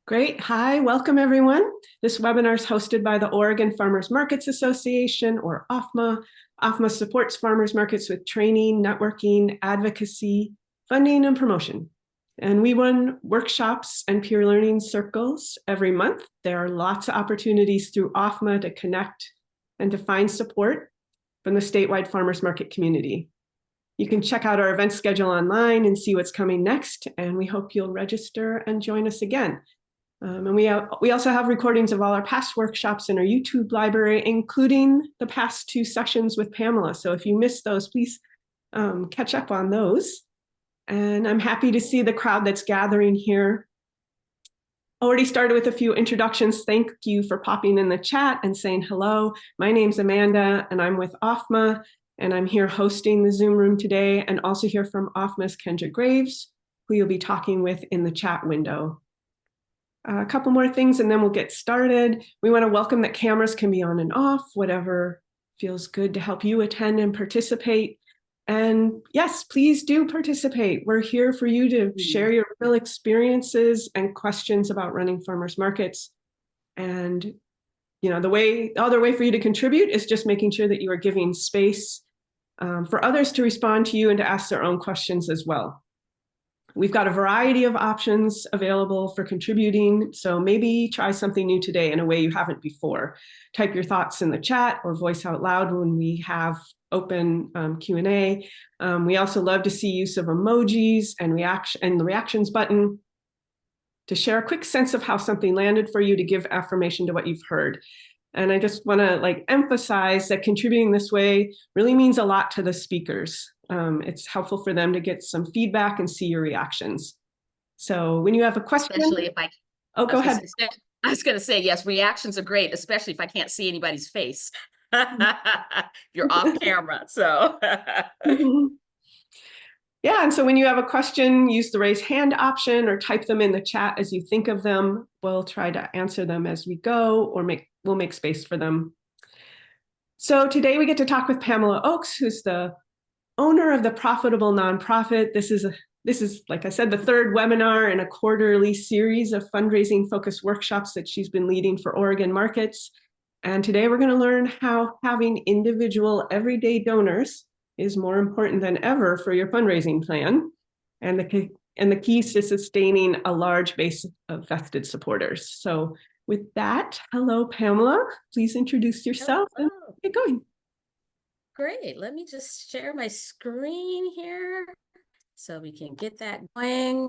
Great. Hi, welcome everyone. This webinar is hosted by the Oregon Farmers Markets Association, or OFMA. OFMA supports farmers markets with training, networking, advocacy, funding, and promotion. And we run workshops and peer learning circles every month. There are lots of opportunities through OFMA to connect and to find support from the statewide farmers market community. You can check out our event schedule online and see what's coming next, and we hope you'll register and join us again. And we also have recordings of all our past workshops in our YouTube library, including the past two sessions with Pamela. So if you missed those, please catch up on those. And I'm happy to see the crowd that's gathering here. Already started with a few introductions. Thank you for popping in the chat and saying hello. My name's Amanda, and I'm with OFMA, and I'm here hosting the Zoom room today, and also hear from OFMA's Kendra Graves, who you'll be talking with in the chat window. A couple more things and then we'll get started. We want to welcome that cameras can be on and off, whatever feels good to help you attend and participate. And yes, please do participate. We're here for you to share your real experiences and questions about running farmers markets. And the other way for you to contribute is just making sure that you are giving space for others to respond to you and to ask their own questions as well. We've got a variety of options available for contributing, so maybe try something new today in a way you haven't before. Type your thoughts in the chat or voice out loud when we have open Q&A. We also love to see use of emojis and the reactions button to share a quick sense of how something landed for you, to give affirmation to what you've heard. And I just want to emphasize that contributing this way really means a lot to the speakers. It's helpful for them to get some feedback and see your reactions. So when you have a question, especially if go ahead. I was going to say, yes, reactions are great, especially if I can't see anybody's face. You're off camera, so. Yeah, and so when you have a question, use the raise hand option or type them in the chat as you think of them. We'll try to answer them as we go, or we'll make space for them. So today we get to talk with Pamela Oakes, who's the owner of the Profitable Nonprofit. This is, like I said, the third webinar in a quarterly series of fundraising focused workshops that she's been leading for Oregon markets. And today we're going to learn how having individual everyday donors is more important than ever for your fundraising plan, and the keys to sustaining a large base of vested supporters. So with that, hello, Pamela. Please introduce yourself and get going. Great. Let me just share my screen here so we can get that going.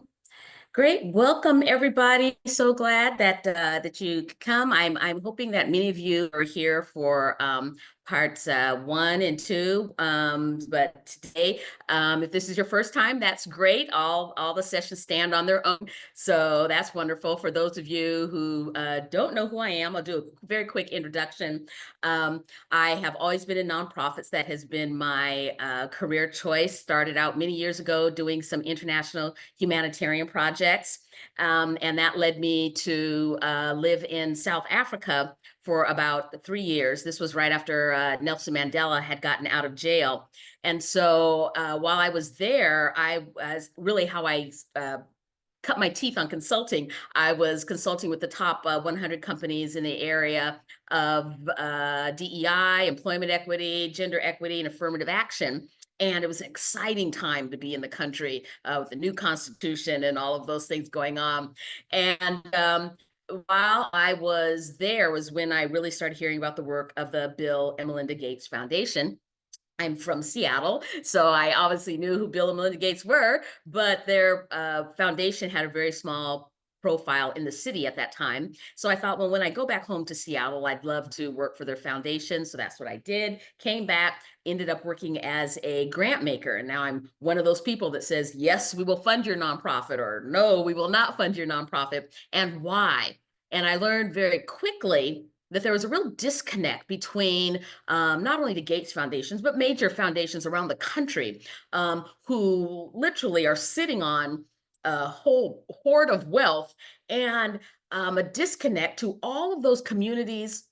Great. Welcome, everybody. So glad that that you could come. I'm hoping that many of you are here for parts 1 and 2. But today, if this is your first time, that's great. All the sessions stand on their own. So that's wonderful. For those of you who don't know who I am, I'll do a very quick introduction. I have always been in nonprofits. That has been my career choice. Started out many years ago doing some international humanitarian projects. And that led me to live in South Africa for about 3 years. This was right after Nelson Mandela had gotten out of jail. And so while I was there, I was really how I cut my teeth on consulting. I was consulting with the top 100 companies in the area of DEI, employment equity, gender equity, and affirmative action. And it was an exciting time to be in the country with the new constitution and all of those things going on. And while I was there was when I really started hearing about the work of the Bill and Melinda Gates Foundation. I'm from Seattle, so I obviously knew who Bill and Melinda Gates were, but their foundation had a very small profile in the city at that time. So I thought, well, when I go back home to Seattle, I'd love to work for their foundation. So that's what I did. Came back, ended up working as a grant maker. And now I'm one of those people that says, yes, we will fund your nonprofit, or no, we will not fund your nonprofit, and why. And I learned very quickly that there was a real disconnect between not only the Gates Foundations, but major foundations around the country who literally are sitting on a whole hoard of wealth, and a disconnect to all of those communities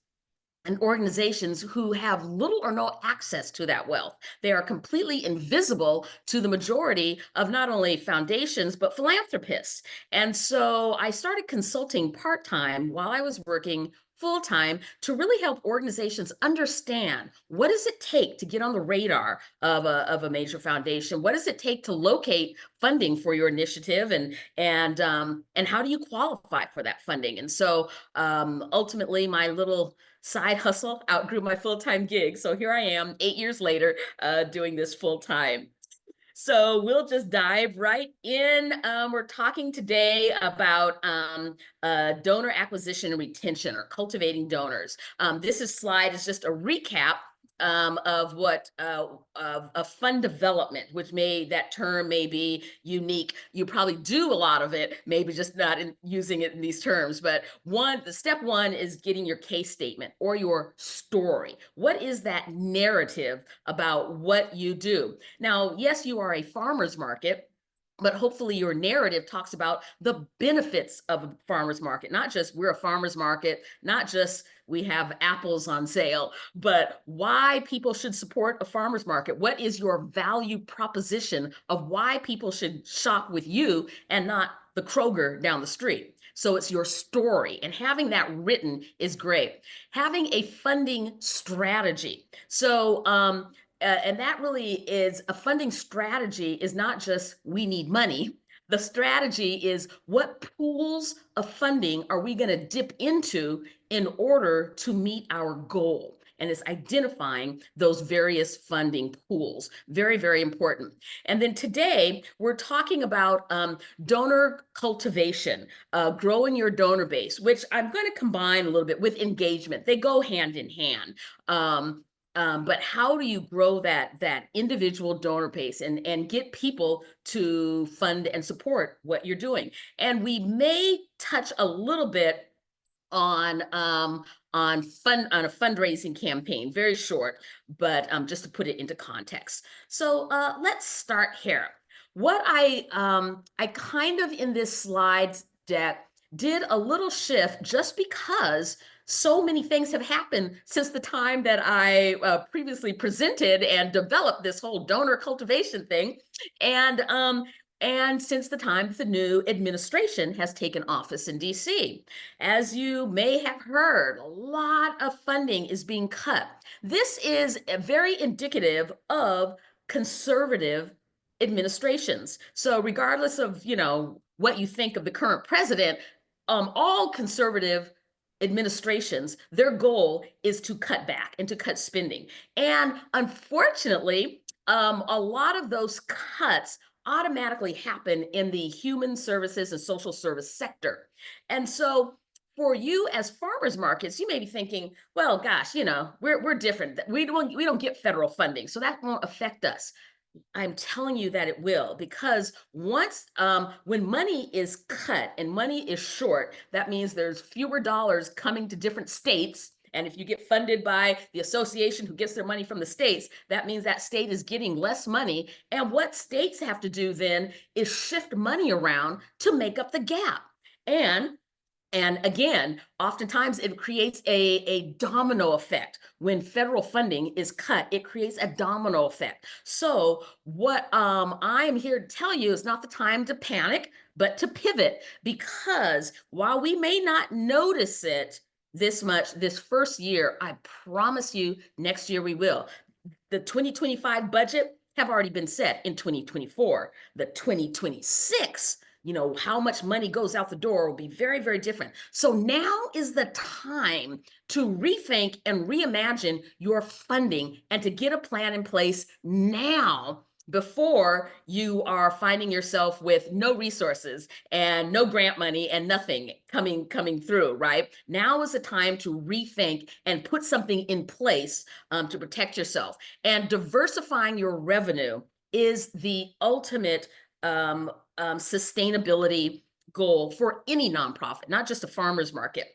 and organizations who have little or no access to that wealth. They are completely invisible to the majority of not only foundations, but philanthropists. And so I started consulting part-time while I was working full-time to really help organizations understand, what does it take to get on the radar of a major foundation? What does it take to locate funding for your initiative, and how do you qualify for that funding? And so ultimately, my little side hustle outgrew my full-time gig. So here I am 8 years later, doing this full-time. So we'll just dive right in. We're talking today about donor acquisition and retention, or cultivating donors. This slide is just a recap of what of fund development, which that term may be unique. You probably do a lot of it, maybe just not using it in these terms. But the step one is getting your case statement or your story. What is that narrative about what you do? Now, yes, you are a farmer's market, but hopefully your narrative talks about the benefits of a farmer's market, not just we're a farmer's market, not just we have apples on sale, but why people should support a farmer's market. What is your value proposition of why people should shop with you and not the Kroger down the street? So it's your story, and having that written is great. Having a funding strategy. So and that really is a funding strategy, is not just we need money. The strategy is, what pools of funding are we going to dip into in order to meet our goal? And it's identifying those various funding pools. Very, very important. And then today we're talking about donor cultivation, growing your donor base, which I'm going to combine a little bit with engagement. They go hand in hand. But how do you grow that individual donor base and get people to fund and support what you're doing? And we may touch a little bit on a fundraising campaign, very short, but just to put it into context. So let's start here. What I kind of, in this slide deck, did a little shift, just because so many things have happened since the time that I previously presented and developed this whole donor cultivation thing. And since the time the new administration has taken office in DC. As you may have heard, a lot of funding is being cut. This is very indicative of conservative administrations. So regardless of, what you think of the current president, all conservative administrations, their goal is to cut back and to cut spending. And unfortunately, a lot of those cuts automatically happen in the human services and social service sector. And so for you as farmers markets, you may be thinking, well, gosh, we're different. We don't get federal funding, so that won't affect us. I'm telling you that it will, because once when money is cut and money is short, that means there's fewer dollars coming to different states. And if you get funded by the association who gets their money from the states, that means that state is getting less money. And what states have to do then is shift money around to make up the gap. And again, oftentimes it creates a domino effect. When federal funding is cut, it creates a domino effect. So what I'm here to tell you is not the time to panic, but to pivot, because while we may not notice it this much this first year, I promise you next year we will. The 2025 budget have already been set in 2024. The 2026, how much money goes out the door will be very, very different. So now is the time to rethink and reimagine your funding, and to get a plan in place now, before you are finding yourself with no resources and no grant money and nothing coming through, right? Now is the time to rethink and put something in place to protect yourself. And diversifying your revenue is the ultimate sustainability goal for any nonprofit, not just a farmer's market.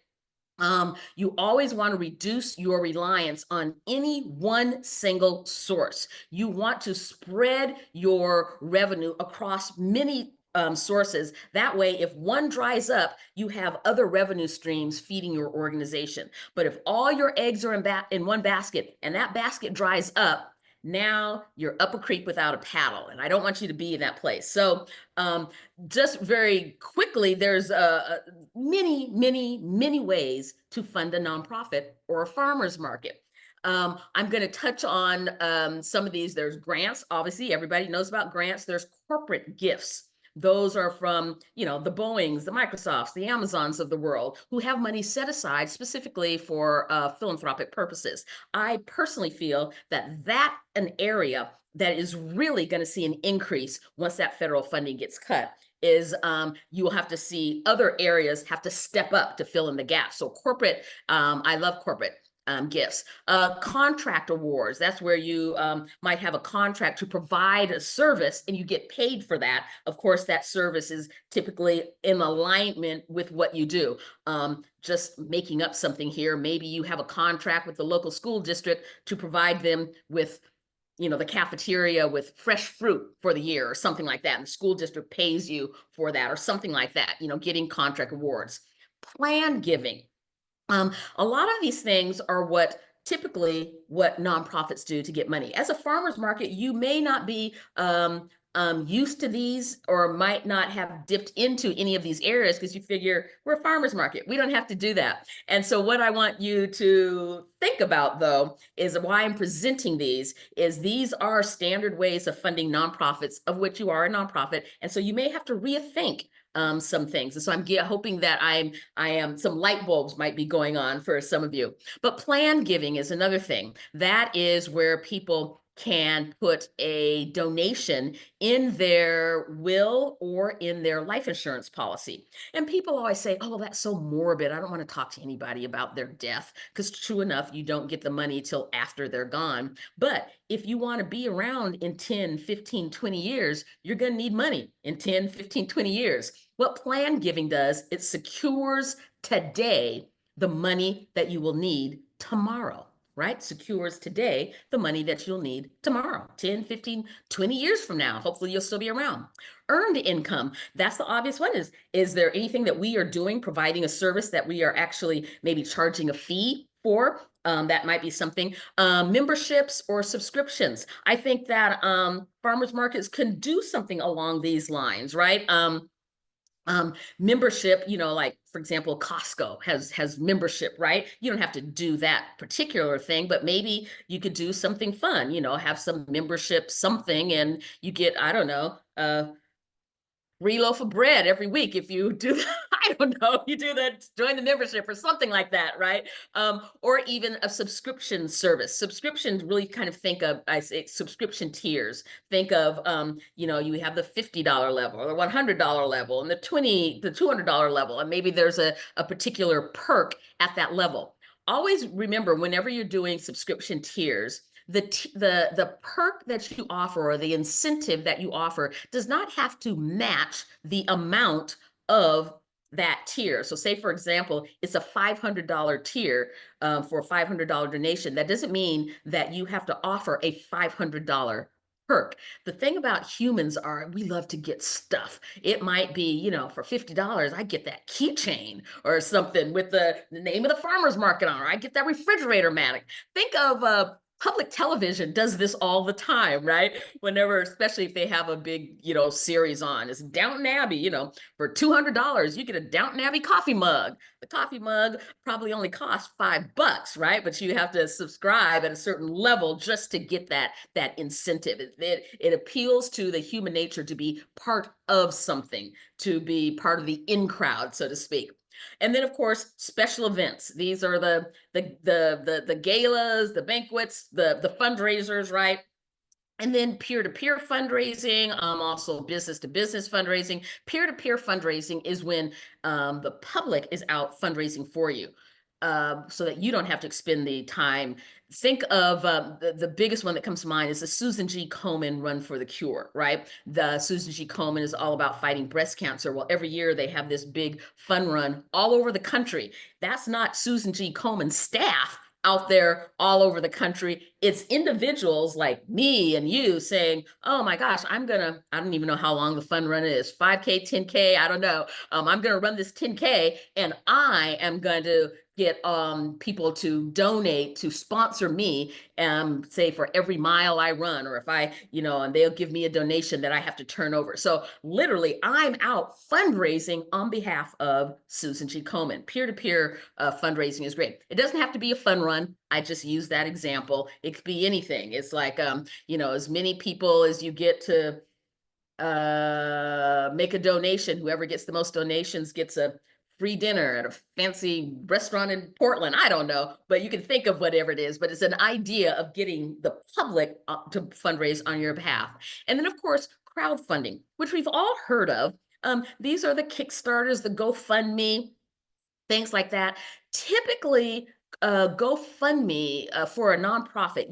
You always want to reduce your reliance on any one single source. You want to spread your revenue across many sources. That way, if one dries up, you have other revenue streams feeding your organization. But if all your eggs are in one basket and that basket dries up, now you're up a creek without a paddle. And I don't want you to be in that place. So just very quickly, there's many ways to fund a nonprofit or a farmer's market. I'm going to touch on some of these. There's grants. Obviously, everybody knows about grants. There's corporate gifts. Those are from, the Boeings, the Microsofts, the Amazons of the world who have money set aside specifically for philanthropic purposes. I personally feel that that's an area that is really going to see an increase once that federal funding gets cut. Is you will have to see other areas have to step up to fill in the gaps. So corporate, I love corporate gifts. Contract awards, that's where you might have a contract to provide a service and you get paid for that. Of course, that service is typically in alignment with what you do. Just making up something here, maybe you have a contract with the local school district to provide them with the cafeteria with fresh fruit for the year or something like that. And the school district pays you for that or something like that, getting contract awards. Plan giving. A lot of these things are typically what nonprofits do to get money. As a farmer's market, you may not be used to these or might not have dipped into any of these areas because you figure we're a farmer's market. We don't have to do that. And so what I want you to think about, though, is why I'm presenting these are standard ways of funding nonprofits, of which you are a nonprofit. And so you may have to rethink some things. And so I'm hoping that I am some light bulbs might be going on for some of you. But plan giving is another thing. That is where people can put a donation in their will or in their life insurance policy. And people always say, oh, well, that's so morbid. I don't want to talk to anybody about their death, because true enough, you don't get the money till after they're gone. But if you want to be around in 10, 15, 20 years, you're going to need money in 10, 15, 20 years. What plan giving does, it secures today the money that you will need tomorrow. Right? Secures today the money that you'll need tomorrow, 10, 15, 20 years from now. Hopefully you'll still be around. Earned income, that's the obvious one. Is there anything that we are doing, providing a service that we are actually maybe charging a fee for? That might be something. Memberships or subscriptions. I think that farmers markets can do something along these lines, right? Membership, like for example, Costco has membership, right? You don't have to do that particular thing, but maybe you could do something fun, have some membership something, and you get, I don't know, free loaf of bread every week if you do that. I don't know, you do that, join the membership or something like that, right? Or even a subscription service. Subscriptions really kind of think of, I say, subscription tiers. Think of, you have the $50 level or the $100 level and the $200 level, and maybe there's a particular perk at that level. Always remember, whenever you're doing subscription tiers, the perk that you offer or the incentive that you offer does not have to match the amount of that tier. So say, for example, it's a $500 tier for a $500 donation. That doesn't mean that you have to offer a $500 perk. The thing about humans are we love to get stuff. It might be, for $50, I get that keychain or something with the name of the farmer's market on, or I get that refrigerator mat. Think of public television does this all the time, right? Whenever, especially if they have a big, series on, it's Downton Abbey, for $200, you get a Downton Abbey coffee mug. The coffee mug probably only costs $5, right? But you have to subscribe at a certain level just to get that incentive. It appeals to the human nature to be part of something, to be part of the in crowd, so to speak. And then, of course, special events. These are the galas, the banquets, the fundraisers, right? And then peer-to-peer fundraising, also business-to-business fundraising. Peer-to-peer fundraising is when the public is out fundraising for you, so that you don't have to expend the time. Think of the biggest one that comes to mind is the Susan G. Komen Run for the Cure, right? The Susan G. Komen is all about fighting breast cancer. Well, every year they have this big fun run all over the country. That's not Susan G. Komen's staff out there all over the country. It's individuals like me and you saying, oh my gosh, I don't even know how long the fun run is, 5K, 10K, I don't know. I'm gonna run this 10K and I am going to get people to donate, to sponsor me, say for every mile I run, or if I, and they'll give me a donation that I have to turn over. So literally I'm out fundraising on behalf of Susan G. Komen. Peer-to-peer fundraising is great. It doesn't have to be a fun run. I just use that example. It could be anything. It's like, as many people as you get to make a donation. Whoever gets the most donations gets a free dinner at a fancy restaurant in Portland. I don't know, but you can think of whatever it is, but it's an idea of getting the public to fundraise on your behalf. And then of course, crowdfunding, which we've all heard of. These are the Kickstarters, the GoFundMe, things like that. Typically, GoFundMe for a nonprofit,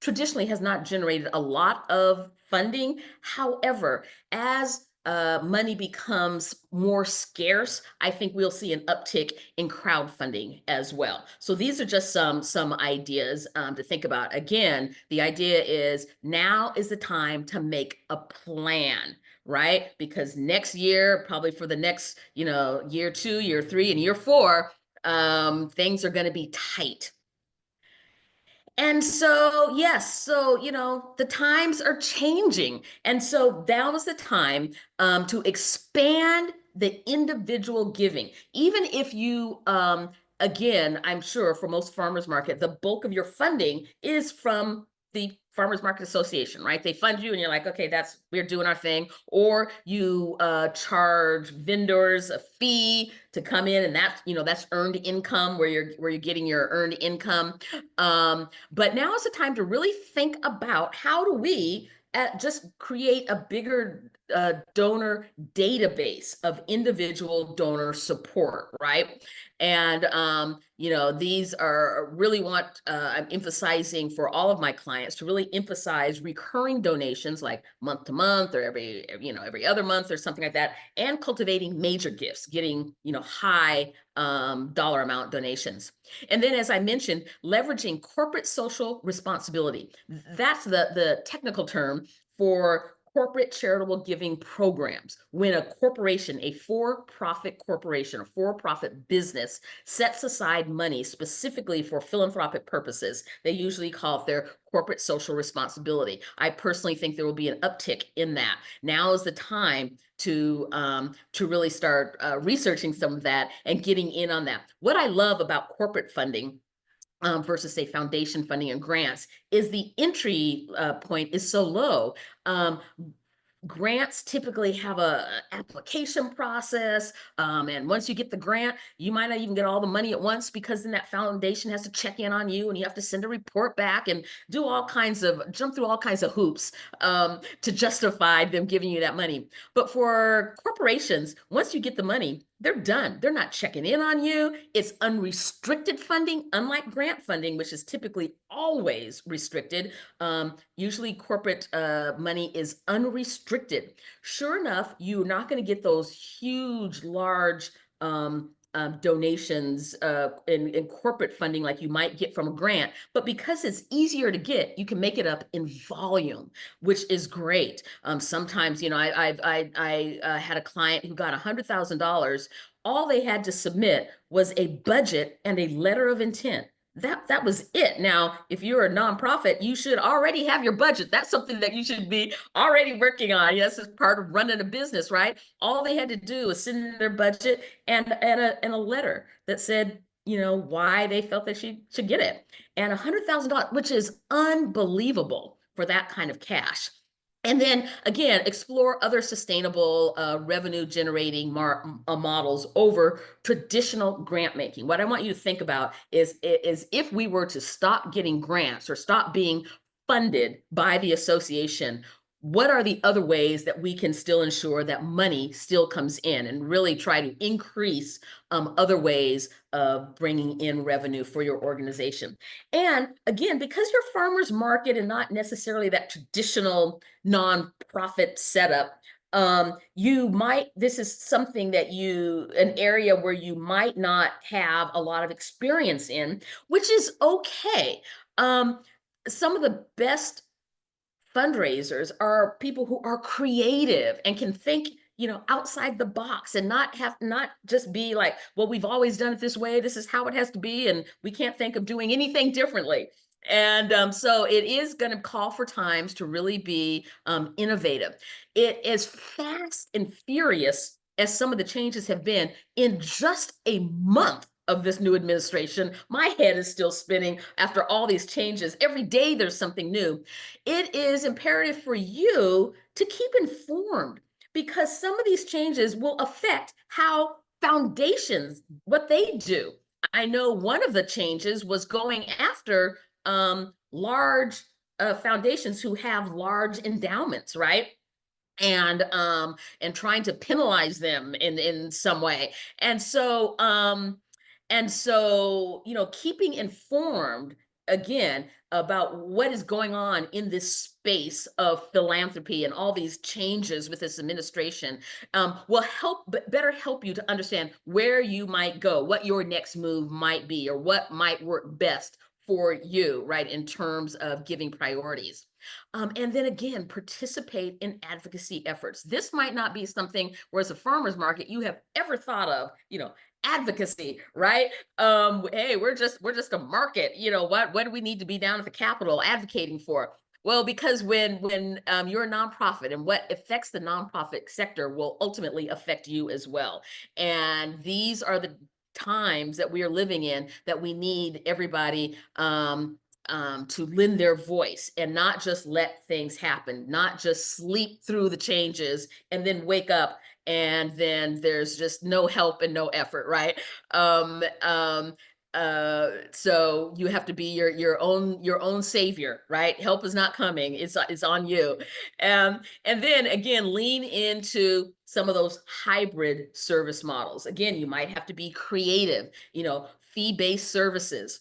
traditionally has not generated a lot of funding. However, as money becomes more scarce, I think we'll see an uptick in crowdfunding as well. So these are just some ideas to think about. Again, the idea is now is the time to make a plan, right? Because next year, probably for the next, year 2, year 3, and year 4, things are going to be tight. And so, yes, so, the times are changing. And so now is the time to expand the individual giving. Even if you, again, I'm sure for most farmers market, the bulk of your funding is from the Farmers Market Association, right? They fund you and you're like, okay, we're doing our thing. Or you charge vendors a fee to come in, and that's earned income where you're getting your earned income. But now is the time to really think about how do we just create a bigger donor database of individual donor support, right? And these are I'm emphasizing for all of my clients to really emphasize recurring donations like month to month or every other month or something like that, and cultivating major gifts, getting high dollar amount donations. And then, as I mentioned, leveraging corporate social responsibility. That's the technical term for corporate charitable giving programs. When a corporation, a for-profit corporation, a for-profit business sets aside money specifically for philanthropic purposes, they usually call it their corporate social responsibility. I personally think there will be an uptick in that. Now is the time to really start researching some of that and getting in on that. What I love about corporate funding versus say foundation funding and grants is the entry point is so low. Grants typically have a application process, and once you get the grant, you might not even get all the money at once, because then that foundation has to check in on you and you have to send a report back and jump through all kinds of hoops to justify them giving you that money. But for corporations, once you get the money, they're done. They're not checking in on you. It's unrestricted funding, unlike grant funding, which is typically always restricted. Usually corporate money is unrestricted. Sure enough, you're not going to get those huge, large donations in corporate funding like you might get from a grant. But because it's easier to get, you can make it up in volume, which is great. Sometimes, I had a client who got $100,000. All they had to submit was a budget and a letter of intent. That was it. Now, if you're a nonprofit, you should already have your budget. That's something that you should be already working on. Yes, it's part of running a business, right? All they had to do was send in their budget and a letter that said, why they felt that she should get it. And $100,000, which is unbelievable for that kind of cash. And then again, explore other sustainable revenue generating models over traditional grant making. What I want you to think about is if we were to stop getting grants or stop being funded by the association, what are the other ways that we can still ensure that money still comes in, and really try to increase other ways of bringing in revenue for your organization. And again, because you're farmers market and not necessarily that traditional nonprofit setup, this is something that an area where you might not have a lot of experience in, which is okay. Some of the best fundraisers are people who are creative and can think, outside the box, and not just be like, well, we've always done it this way, this is how it has to be, and we can't think of doing anything differently. And so it is going to call for times to really be innovative. It is fast and furious as some of the changes have been in just a month of this new administration. My head is still spinning after all these changes. Every day there's something new. It is imperative for you to keep informed, because some of these changes will affect how foundations, what they do. I know one of the changes was going after large foundations who have large endowments, right? And trying to penalize them in some way. And so keeping informed again about what is going on in this space of philanthropy and all these changes with this administration will better help you to understand where you might go, what your next move might be, or what might work best for you, right, in terms of giving priorities. And then again, participate in advocacy efforts. This might not be something where, as a farmer's market, you have ever thought of, advocacy, right? Hey, we're just a market. What do we need to be down at the Capitol advocating for? Well, because when you're a nonprofit, and what affects the nonprofit sector will ultimately affect you as well. And these are the times that we are living in, that we need everybody to lend their voice and not just let things happen, not just sleep through the changes and then wake up and then there's just no help and no effort, right? Um, um, so you have to be your own savior, right? Help is not coming; it's on you. And then again, lean into some of those hybrid service models. Again, you might have to be creative. Fee-based services,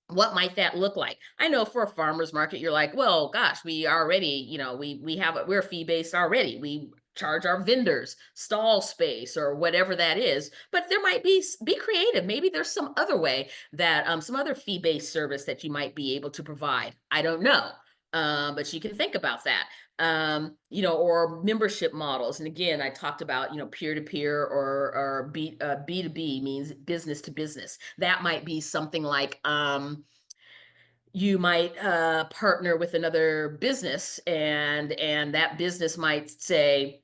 what might that look like? I know for a farmer's market, you're like, well, gosh, we already, we're fee-based already. We charge our vendors stall space or whatever that is. But there might be creative. Maybe there's some other way that some other fee-based service that you might be able to provide. I don't know. But you can think about that. Or membership models. And again, I talked about, peer-to-peer or B2B, means business to business. That might be something like, you might partner with another business, and that business might say,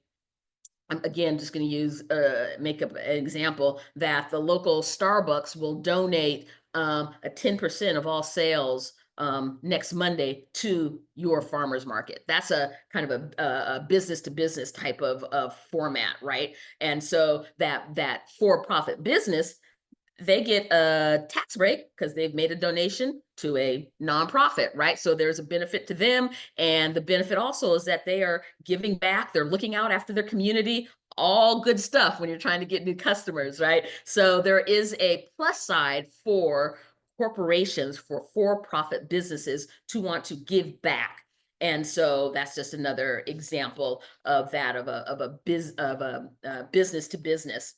I'm again just going to make up an example, that the local Starbucks will donate a 10% of all sales next Monday to your farmer's market. That's a kind of a business to business type of format, right? And so that for-profit business, they get a tax break because they've made a donation to a nonprofit, right? So there's a benefit to them. And the benefit also is that they are giving back, they're looking out after their community, all good stuff when you're trying to get new customers, right? So there is a plus side for corporations, for-profit businesses to want to give back. And so that's just another example of that, of a business to business.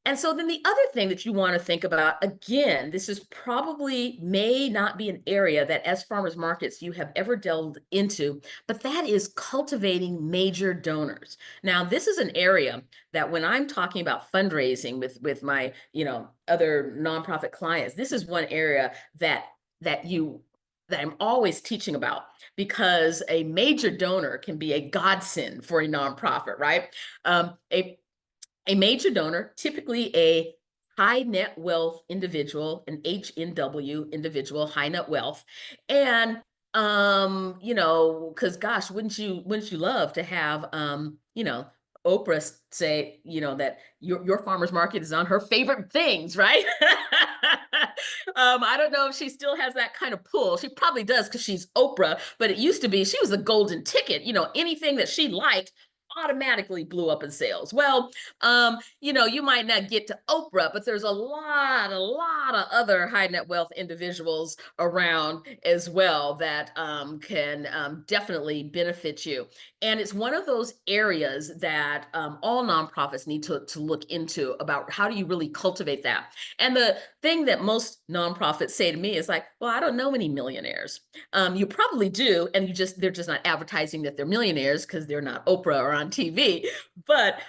And so then the other thing that you want to think about, again, this is probably may not be an area that as farmers markets you have ever delved into, but that is cultivating major donors. Now, this is an area that when I'm talking about fundraising with my, other nonprofit clients, this is one area that I'm always teaching about, because a major donor can be a godsend for a nonprofit, right? A major donor, typically a high net wealth individual, an HNW individual, high net wealth. And because gosh, wouldn't you love to have Oprah say, that your farmer's market is on her favorite things, right? I don't know if she still has that kind of pull. She probably does, because she's Oprah, but it used to be she was the golden ticket. Anything that she liked automatically blew up in sales. Well, you might not get to Oprah, but there's a lot of other high net wealth individuals around as well that can definitely benefit you. And it's one of those areas that all nonprofits need to look into about how do you really cultivate that. And the thing that most nonprofits say to me is like, well, I don't know any millionaires. You probably do, and they're just not advertising that they're millionaires because they're not Oprah or on TV. But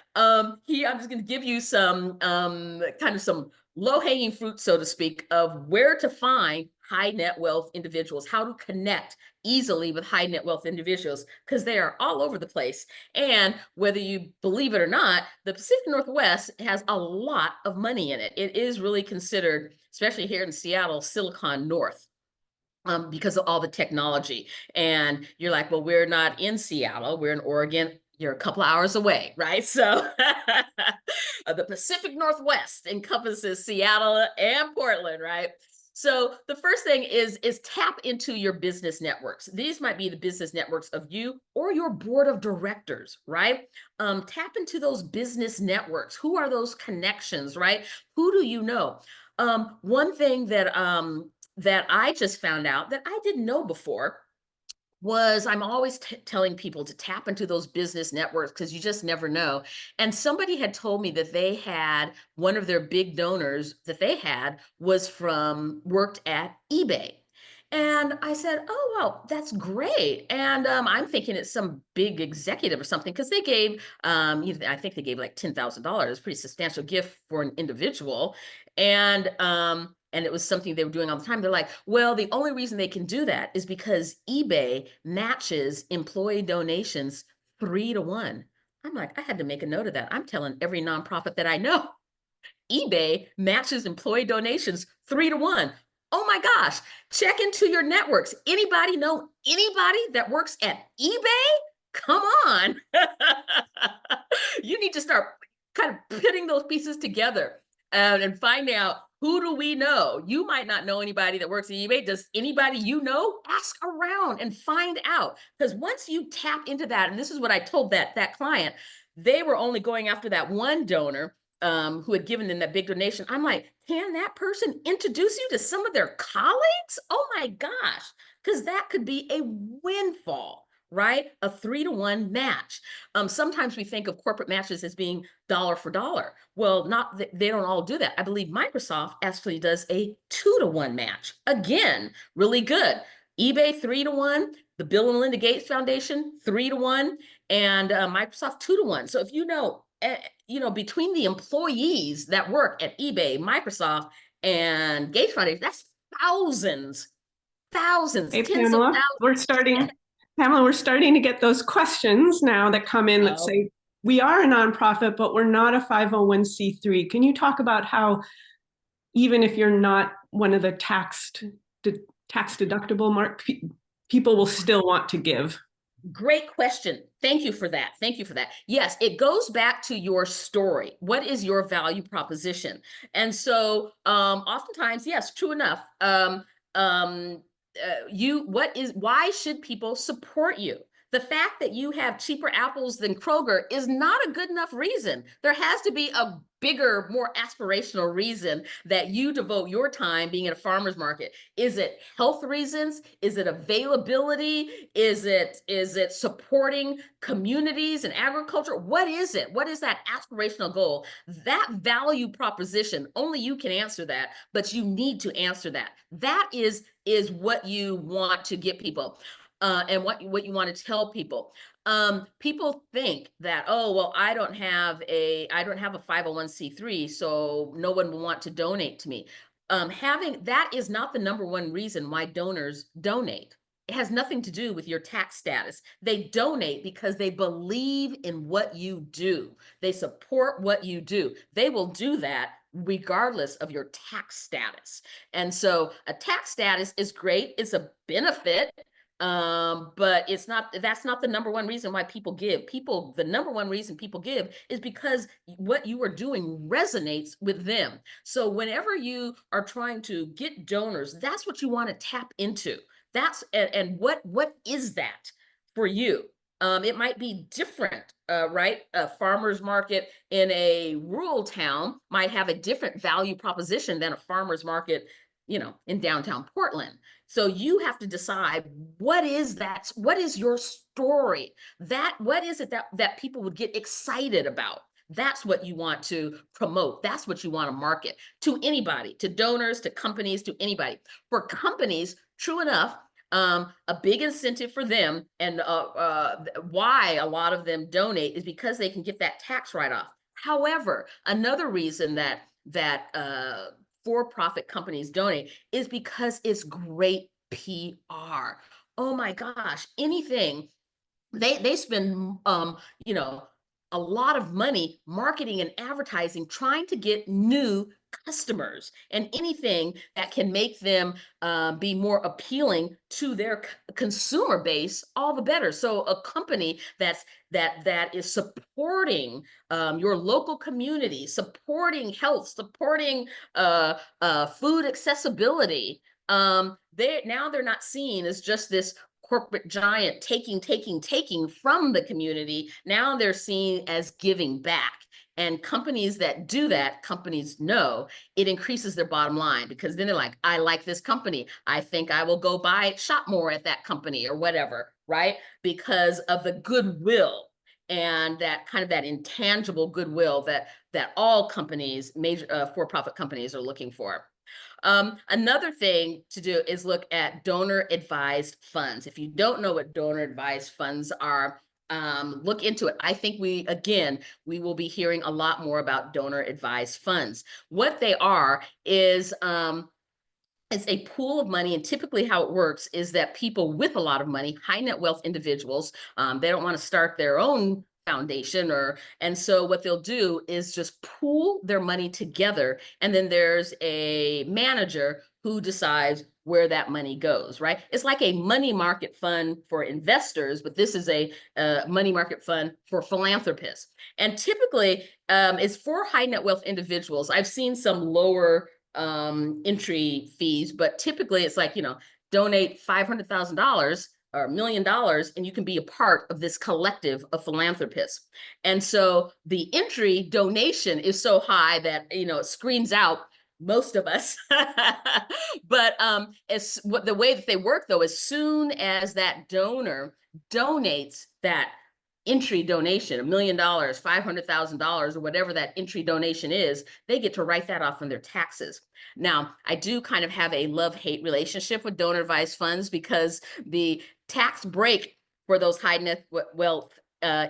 here I'm just going to give you some kind of some low-hanging fruit, so to speak, of where to find high net wealth individuals, how to connect easily with high net wealth individuals, because they are all over the place. And whether you believe it or not, the Pacific Northwest has a lot of money in it. It is really considered, especially here in Seattle, Silicon North. Because of all the technology. And you're like, well, we're not in Seattle, we're in Oregon. You're a couple hours away, right? So the Pacific Northwest encompasses Seattle and Portland, right? So the first thing is tap into your business networks. These might be the business networks of you or your board of directors, right? Tap into those business networks. Who are those connections, right? Who do you know? One thing that I just found out that I didn't know before was I'm always telling people to tap into those business networks because you just never know. And somebody had told me that they had one of their big donors that they had worked at eBay. And I said, oh, well, that's great. And I'm thinking it's some big executive or something because they gave, I think they gave like $10,000, pretty substantial gift for an individual. And it was something they were doing all the time. They're like, well, the only reason they can do that is because eBay matches employee donations 3-to-1. I'm like, I had to make a note of that. I'm telling every nonprofit that I know, eBay matches employee donations 3-to-1. Oh my gosh, check into your networks. Anybody know anybody that works at eBay? Come on. You need to start kind of putting those pieces together and find out, who do we know? You might not know anybody that works at eBay. Does anybody you know? Ask around and find out. Because once you tap into that, and this is what I told that client, they were only going after that one donor who had given them that big donation. I'm like, can that person introduce you to some of their colleagues? Oh my gosh, because that could be a windfall, right? A 3-to-1 match. Sometimes we think of corporate matches as being dollar for dollar. Well, they don't all do that. I believe Microsoft actually does a 2-to-1 match. Again, really good. eBay 3-to-1, the Bill and Melinda Gates Foundation 3-to-1, and Microsoft 2-to-1. So if you know, between the employees that work at eBay, Microsoft, and Gates Foundation, that's thousands, Hey, tens of Pamela, thousands. Pamela, we're starting to get those questions now that come in that Oh, say, we are a nonprofit, but we're not a 501c3. Can you talk about how, even if you're not one of the tax deductible people will still want to give? great question. Thank you for that. Thank you for that. Yes, it goes back to your story. What is your value proposition? And so oftentimes, yes, true enough. Why should people support you? The fact that you have cheaper apples than Kroger is not a good enough reason. There has to be a bigger, more aspirational reason that you devote your time being at a farmer's market. Is it health reasons? Is it availability? Is it supporting communities and agriculture? What is it? What is that aspirational goal? That value proposition, only you can answer that, but you need to answer that. That is what you want to get people. And what you want to tell people. People think that, oh, well, I don't have a 501c3, so no one will want to donate to me. Having that is not the number one reason why donors donate. It has nothing to do with your tax status. They donate because they believe in what you do. They support what you do. They will do that regardless of your tax status. And so a tax status is great. It's a benefit. But that's not the number one reason why people give. The number one reason people give is because what you are doing resonates with them. So whenever you are trying to get donors, that's what you want to tap into. And what is that for you? It might be different, right? A farmer's market in a rural town might have a different value proposition than a farmer's market in downtown Portland. So you have to decide, what is your story? What is it that people would get excited about? That's what you want to promote. That's what you want to market to anybody, to donors, to companies, to anybody. For companies, true enough, a big incentive for them, and why a lot of them donate, is because they can get that tax write-off. However, another reason that for-profit companies donate is because it's great PR. Oh my gosh, anything they spend you know a lot of money marketing and advertising, trying to get new customers, and anything that can make them be more appealing to their consumer base, all the better. So a company that is supporting your local community, supporting health, supporting food accessibility, they're not seen as just this corporate giant taking from the community. Now they're seen as giving back. And companies that do that, companies know it increases their bottom line, because then they're like, I like this company, I think I will go shop more at that company or whatever, right? Because of the goodwill and that kind of that intangible goodwill that all companies, major for-profit companies, are looking for. Another thing to do is look at donor advised funds. If you don't know what donor advised funds are, look into it. I think we will be hearing a lot more about donor advised funds. What they are is it's a pool of money, and typically how it works is that people with a lot of money, high net wealth individuals, they don't want to start their own foundation, and so what they'll do is just pool their money together, and then there's a manager who decides where that money goes, right? It's like a money market fund for investors, but this is a money market fund for philanthropists. And typically it's for high net wealth individuals. I've seen some lower entry fees, but typically it's like, donate $500,000 or $1 million, and you can be a part of this collective of philanthropists. And so the entry donation is so high that it screens out most of us. But the way that they work, though, as soon as that donor donates that entry donation, $1 million, $500,000, or whatever that entry donation is, they get to write that off from their taxes. Now, I do kind of have a love-hate relationship with donor advised funds, because the tax break for those high net wealth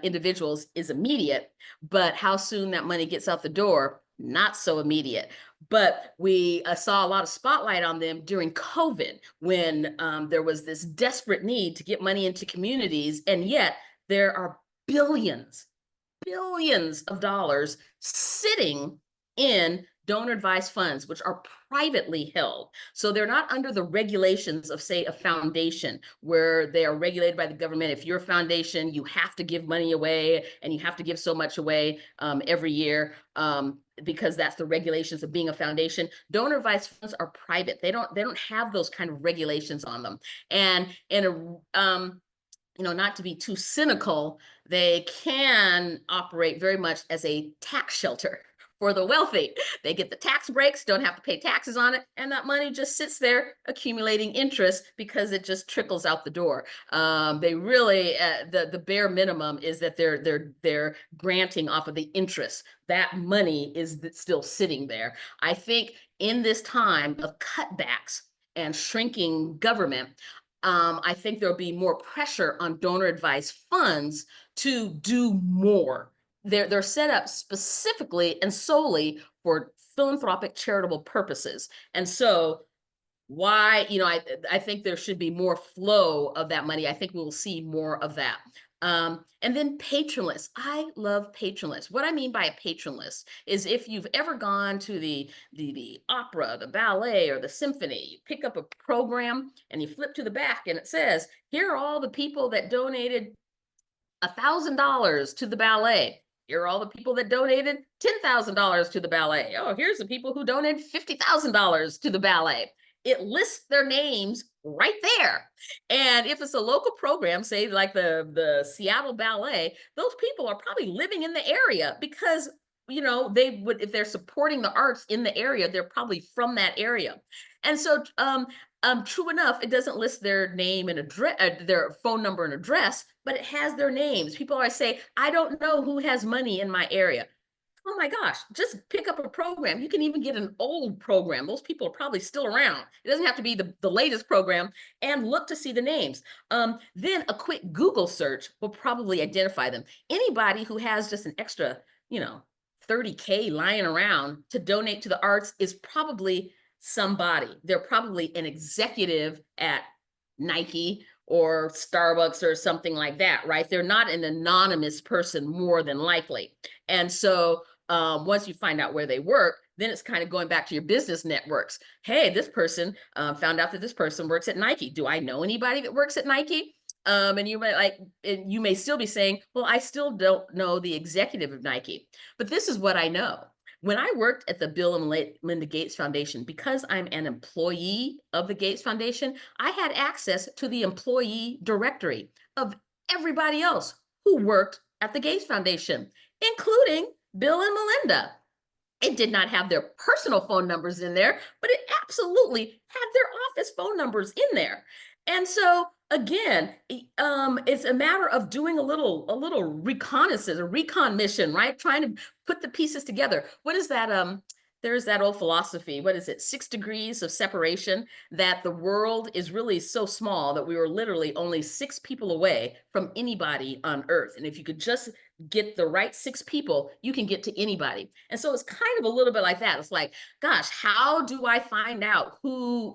individuals is immediate, but how soon that money gets out the door, not so immediate. But we saw a lot of spotlight on them during COVID, when there was this desperate need to get money into communities, and yet there are billions of dollars sitting in donor advised funds, which are privately held. So they're not under the regulations of, say, a foundation, where they are regulated by the government. If you're a foundation, you have to give money away, and you have to give so much away every year, because that's the regulations of being a foundation. Donor advised funds are private. They don't have those kind of regulations on them. And in a not to be too cynical, they can operate very much as a tax shelter for the wealthy. They get the tax breaks, don't have to pay taxes on it, and that money just sits there accumulating interest, because it just trickles out the door. They really, the bare minimum is that they're granting off of the interest. That money is still sitting there. I think in this time of cutbacks and shrinking government, I think there'll be more pressure on donor advised funds to do more. They're set up specifically and solely for philanthropic charitable purposes. And so why, I think there should be more flow of that money. I think we'll see more of that. And then patron lists. I love patron lists. What I mean by a patron list is, if you've ever gone to the opera, the ballet, or the symphony, you pick up a program and you flip to the back, and it says, here are all the people that donated $1,000 to the ballet. Here are all the people that donated $10,000 to the ballet. Oh, here's the people who donated $50,000 to the ballet. It lists their names right there. And if it's a local program, say like the Seattle Ballet, those people are probably living in the area, because you know, they would, if they're supporting the arts in the area, they're probably from that area. And so, true enough, it doesn't list their name and address, their phone number and address, but it has their names. People always say, I don't know who has money in my area. Oh my gosh, just pick up a program. You can even get an old program. Those people are probably still around. It doesn't have to be the latest program, and look to see the names. Then a quick Google search will probably identify them. Anybody who has just an extra, you know, 30K lying around to donate to the arts is probably somebody. They're probably an executive at Nike or Starbucks or something like that, right? They're not an anonymous person, more than likely. And so once you find out where they work, then it's kind of going back to your business networks. Hey, this person found out that this person works at Nike. Do I know anybody that works at Nike? And you may you may still be saying, well, I still don't know the executive of Nike, but this is what I know. When I worked at the Bill and Melinda Gates Foundation, because I'm an employee of the Gates Foundation, I had access to the employee directory of everybody else who worked at the Gates Foundation, including Bill and Melinda. It did not have their personal phone numbers in there, but it absolutely had their office phone numbers in there. And so again, it's a matter of doing a little reconnaissance, a recon mission, right? Trying to put the pieces together. What is that? There's that old philosophy. What is it? 6 degrees of separation, that the world is really so small that we were literally only 6 people away from anybody on Earth. And if you could just get the right 6 people, you can get to anybody. And so it's kind of a little bit like that. It's like, gosh, how do I find out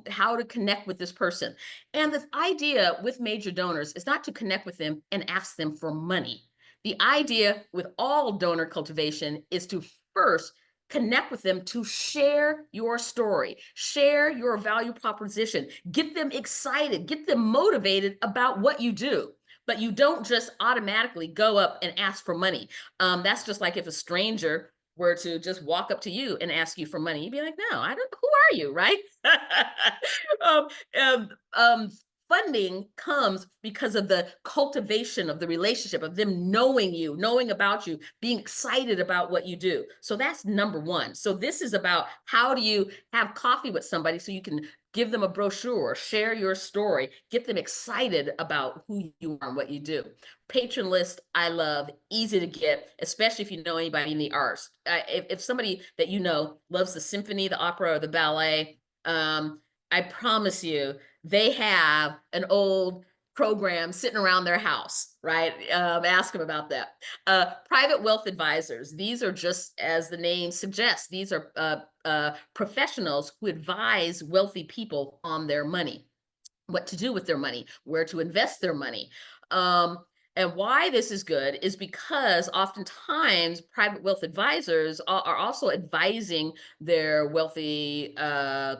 how to connect with this person? And the idea with major donors is not to connect with them and ask them for money. The idea with all donor cultivation is to first connect with them, to share your story, share your value proposition, get them excited, get them motivated about what you do. But you don't just automatically go up and ask for money. That's just like if a stranger were to just walk up to you and ask you for money, you'd be like, no, I don't, who are you, right? um, um, um, Funding comes because of the cultivation of the relationship, of them knowing you, knowing about you, being excited about what you do. So that's number one. So this is about, how do you have coffee with somebody so you can give them a brochure, share your story, get them excited about who you are and what you do. Patron list, I love, easy to get, especially if you know anybody in the arts. If somebody that you know loves the symphony, the opera, or the ballet, I promise you, they have an old program sitting around their house, right? Ask them about that. Private wealth advisors. These are, just as the name suggests, these are professionals who advise wealthy people on their money, what to do with their money, where to invest their money. And why this is good is because oftentimes private wealth advisors are also advising their wealthy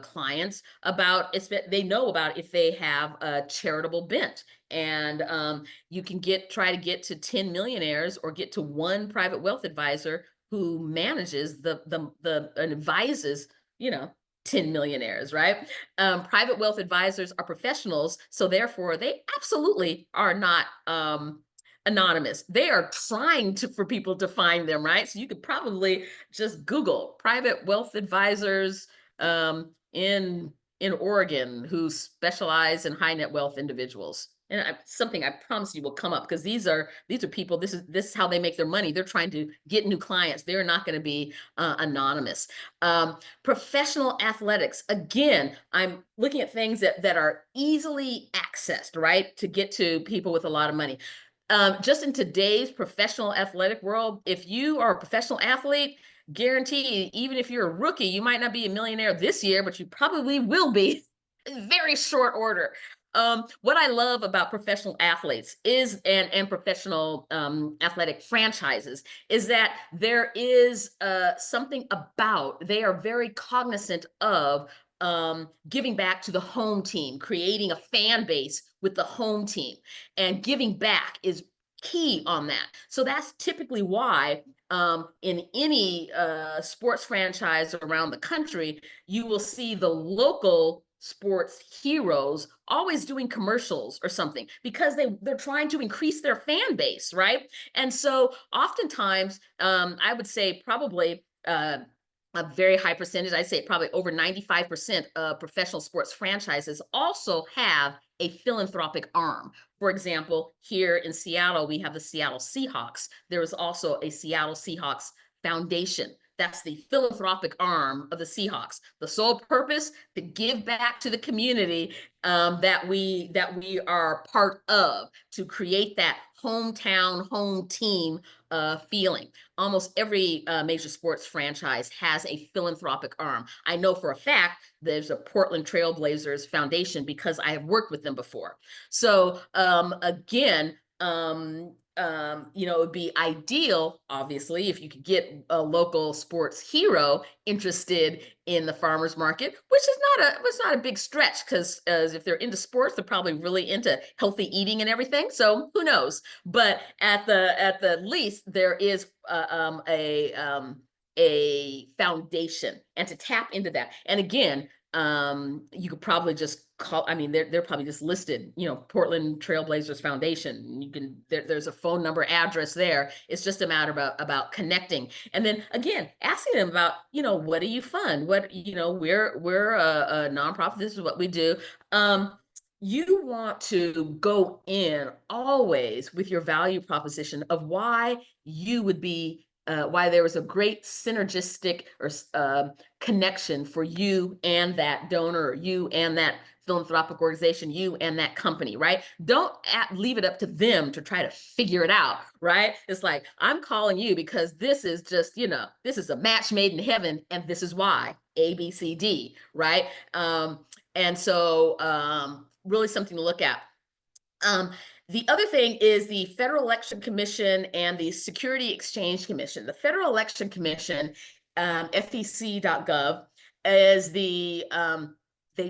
clients about, they know about if they have a charitable bent. And you can try to get to 10 millionaires or get to one private wealth advisor who manages and advises, 10 millionaires, right? Private wealth advisors are professionals, so therefore they absolutely are not anonymous. They are trying for people to find them, right? So you could probably just Google private wealth advisors in Oregon who specialize in high net wealth individuals. And something I promise you will come up, because these are people. This is how they make their money. They're trying to get new clients. They're not going to be anonymous. Professional athletics. Again, I'm looking at things that are easily accessed, right, to get to people with a lot of money. Just in today's professional athletic world, if you are a professional athlete, guarantee, even if you're a rookie, you might not be a millionaire this year, but you probably will be in very short order. What I love about professional athletes is, and professional athletic franchises, is that there is something about, they are very cognizant of giving back to the home team, creating a fan base with the home team, and giving back is key on that. So that's typically why in any sports franchise around the country, you will see the local sports heroes always doing commercials or something because they're trying to increase their fan base, right? And so oftentimes, I would say probably a very high percentage, I'd say probably over 95% of professional sports franchises also have a philanthropic arm. For example, here in Seattle, we have the Seattle Seahawks. There is also a Seattle Seahawks Foundation. That's the philanthropic arm of the Seahawks. The sole purpose to give back to the community that we are part of, to create that hometown, home team feeling. Almost every major sports franchise has a philanthropic arm. I know for a fact there's a Portland Trailblazers Foundation because I have worked with them before. So again, it would be ideal, obviously, if you could get a local sports hero interested in the farmers market, which is not a big stretch because if they're into sports, they're probably really into healthy eating and everything. So who knows? But at the least, there is a foundation, and to tap into that. And again, you could probably just call, I mean, they're probably just listed, Portland Trailblazers Foundation. You can, there's a phone number, address there. It's just a matter about connecting. And then again, asking them about, what do you fund? What, we're a nonprofit. This is what we do. You want to go in always with your value proposition of why you would be why there was a great synergistic or connection for you and that donor, or you and that philanthropic organization, you and that company, right? Don't leave it up to them to try to figure it out, right? It's like, I'm calling you because this is just, this is a match made in heaven, and this is why, A, B, C, D, right? And so really something to look at. The other thing is the Federal Election Commission and the Security Exchange Commission. The Federal Election Commission, FEC.gov, is they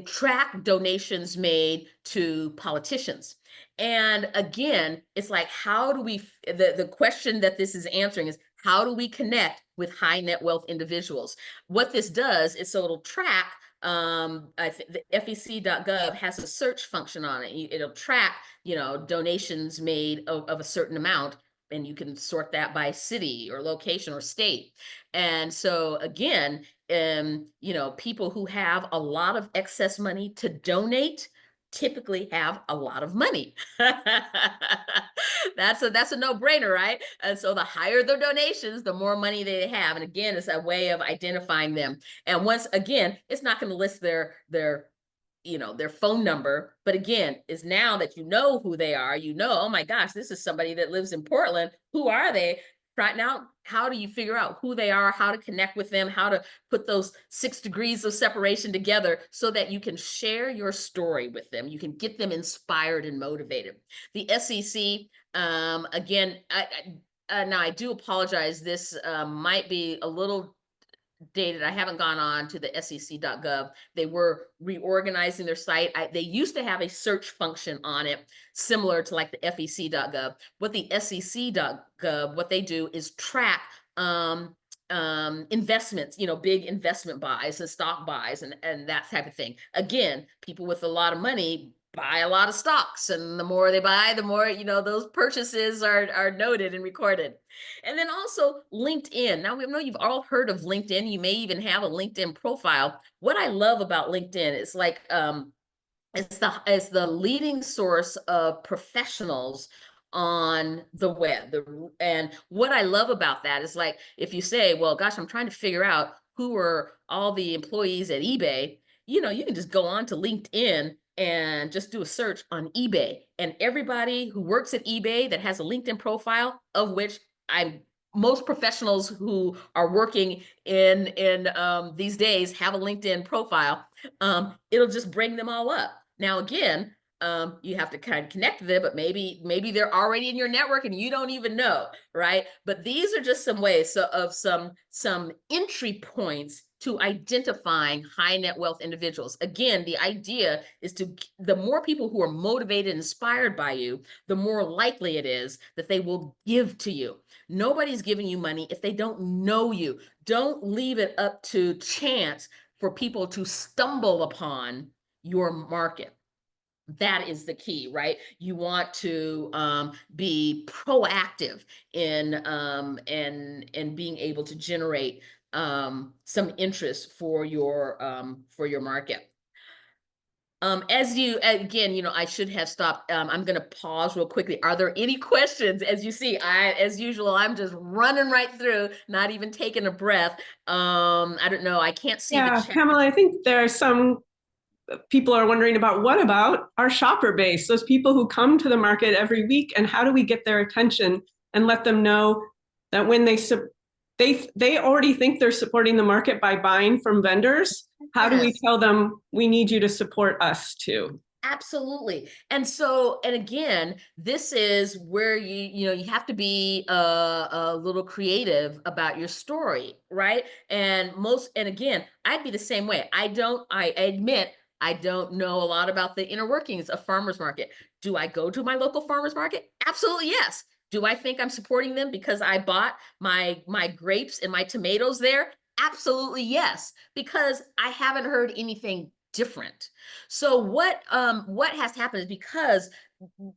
track donations made to politicians. And again, it's like, how do we, the question that this is answering is, how do we connect with high net wealth individuals? What this does is, so it'll track, I think the FEC.gov has a search function on it. It'll track, donations made of a certain amount, and you can sort that by city or location or state. And so again, people who have a lot of excess money to donate typically have a lot of money. That's a no-brainer, right? And so the higher the donations, the more money they have. And again, it's a way of identifying them. And once again, it's not going to list their phone number, but again, is now that you know who they are, oh my gosh, this is somebody that lives in Portland. Who are they? Right now, how do you figure out who they are, how to connect with them, how to put those 6 degrees of separation together so that you can share your story with them, you can get them inspired and motivated. The SEC, again, now I do apologize, this might be a little dated. I haven't gone on to the SEC.gov. They were reorganizing their site. They used to have a search function on it, similar to like the FEC.gov. What the SEC.gov, what they do is track investments, big investment buys and stock buys and that type of thing. Again, people with a lot of money buy a lot of stocks, and the more they buy, the more, those purchases are noted and recorded. And then also LinkedIn. Now, we know you've all heard of LinkedIn. You may even have a LinkedIn profile. What I love about LinkedIn is like, it's the leading source of professionals on the web. And what I love about that is, like, if you say, well, gosh, I'm trying to figure out who are all the employees at eBay, you can just go on to LinkedIn and just do a search on eBay. And everybody who works at eBay that has a LinkedIn profile, of which most professionals who are working in these days have a LinkedIn profile, it'll just bring them all up. Now, again, you have to kind of connect with them, but maybe they're already in your network and you don't even know, right? But these are just some ways of some entry points to identifying high net wealth individuals. Again, the idea is the more people who are motivated and inspired by you, the more likely it is that they will give to you. Nobody's giving you money if they don't know you. Don't leave it up to chance for people to stumble upon your market. That is the key, right? You want to be proactive in being able to generate some interest for your market. As you, again, I should have stopped. I'm going to pause real quickly. Are there any questions? As you see, as usual, I'm just running right through, not even taking a breath. I don't know. I can't see the Yeah, chat. Pamela, I think there are some people are wondering about what about our shopper base, those people who come to the market every week, and how do we get their attention and let them know that when they already think they're supporting the market by buying from vendors. How do we Yes. tell them we need you to support us too? Absolutely. And so, and again, this is where you have to be a little creative about your story, right? And again, I'd be the same way. I admit, I don't know a lot about the inner workings of farmers market. Do I go to my local farmers market? Absolutely, yes. Do I think I'm supporting them because I bought my grapes and my tomatoes there? Absolutely, yes, because I haven't heard anything different. So what has happened is because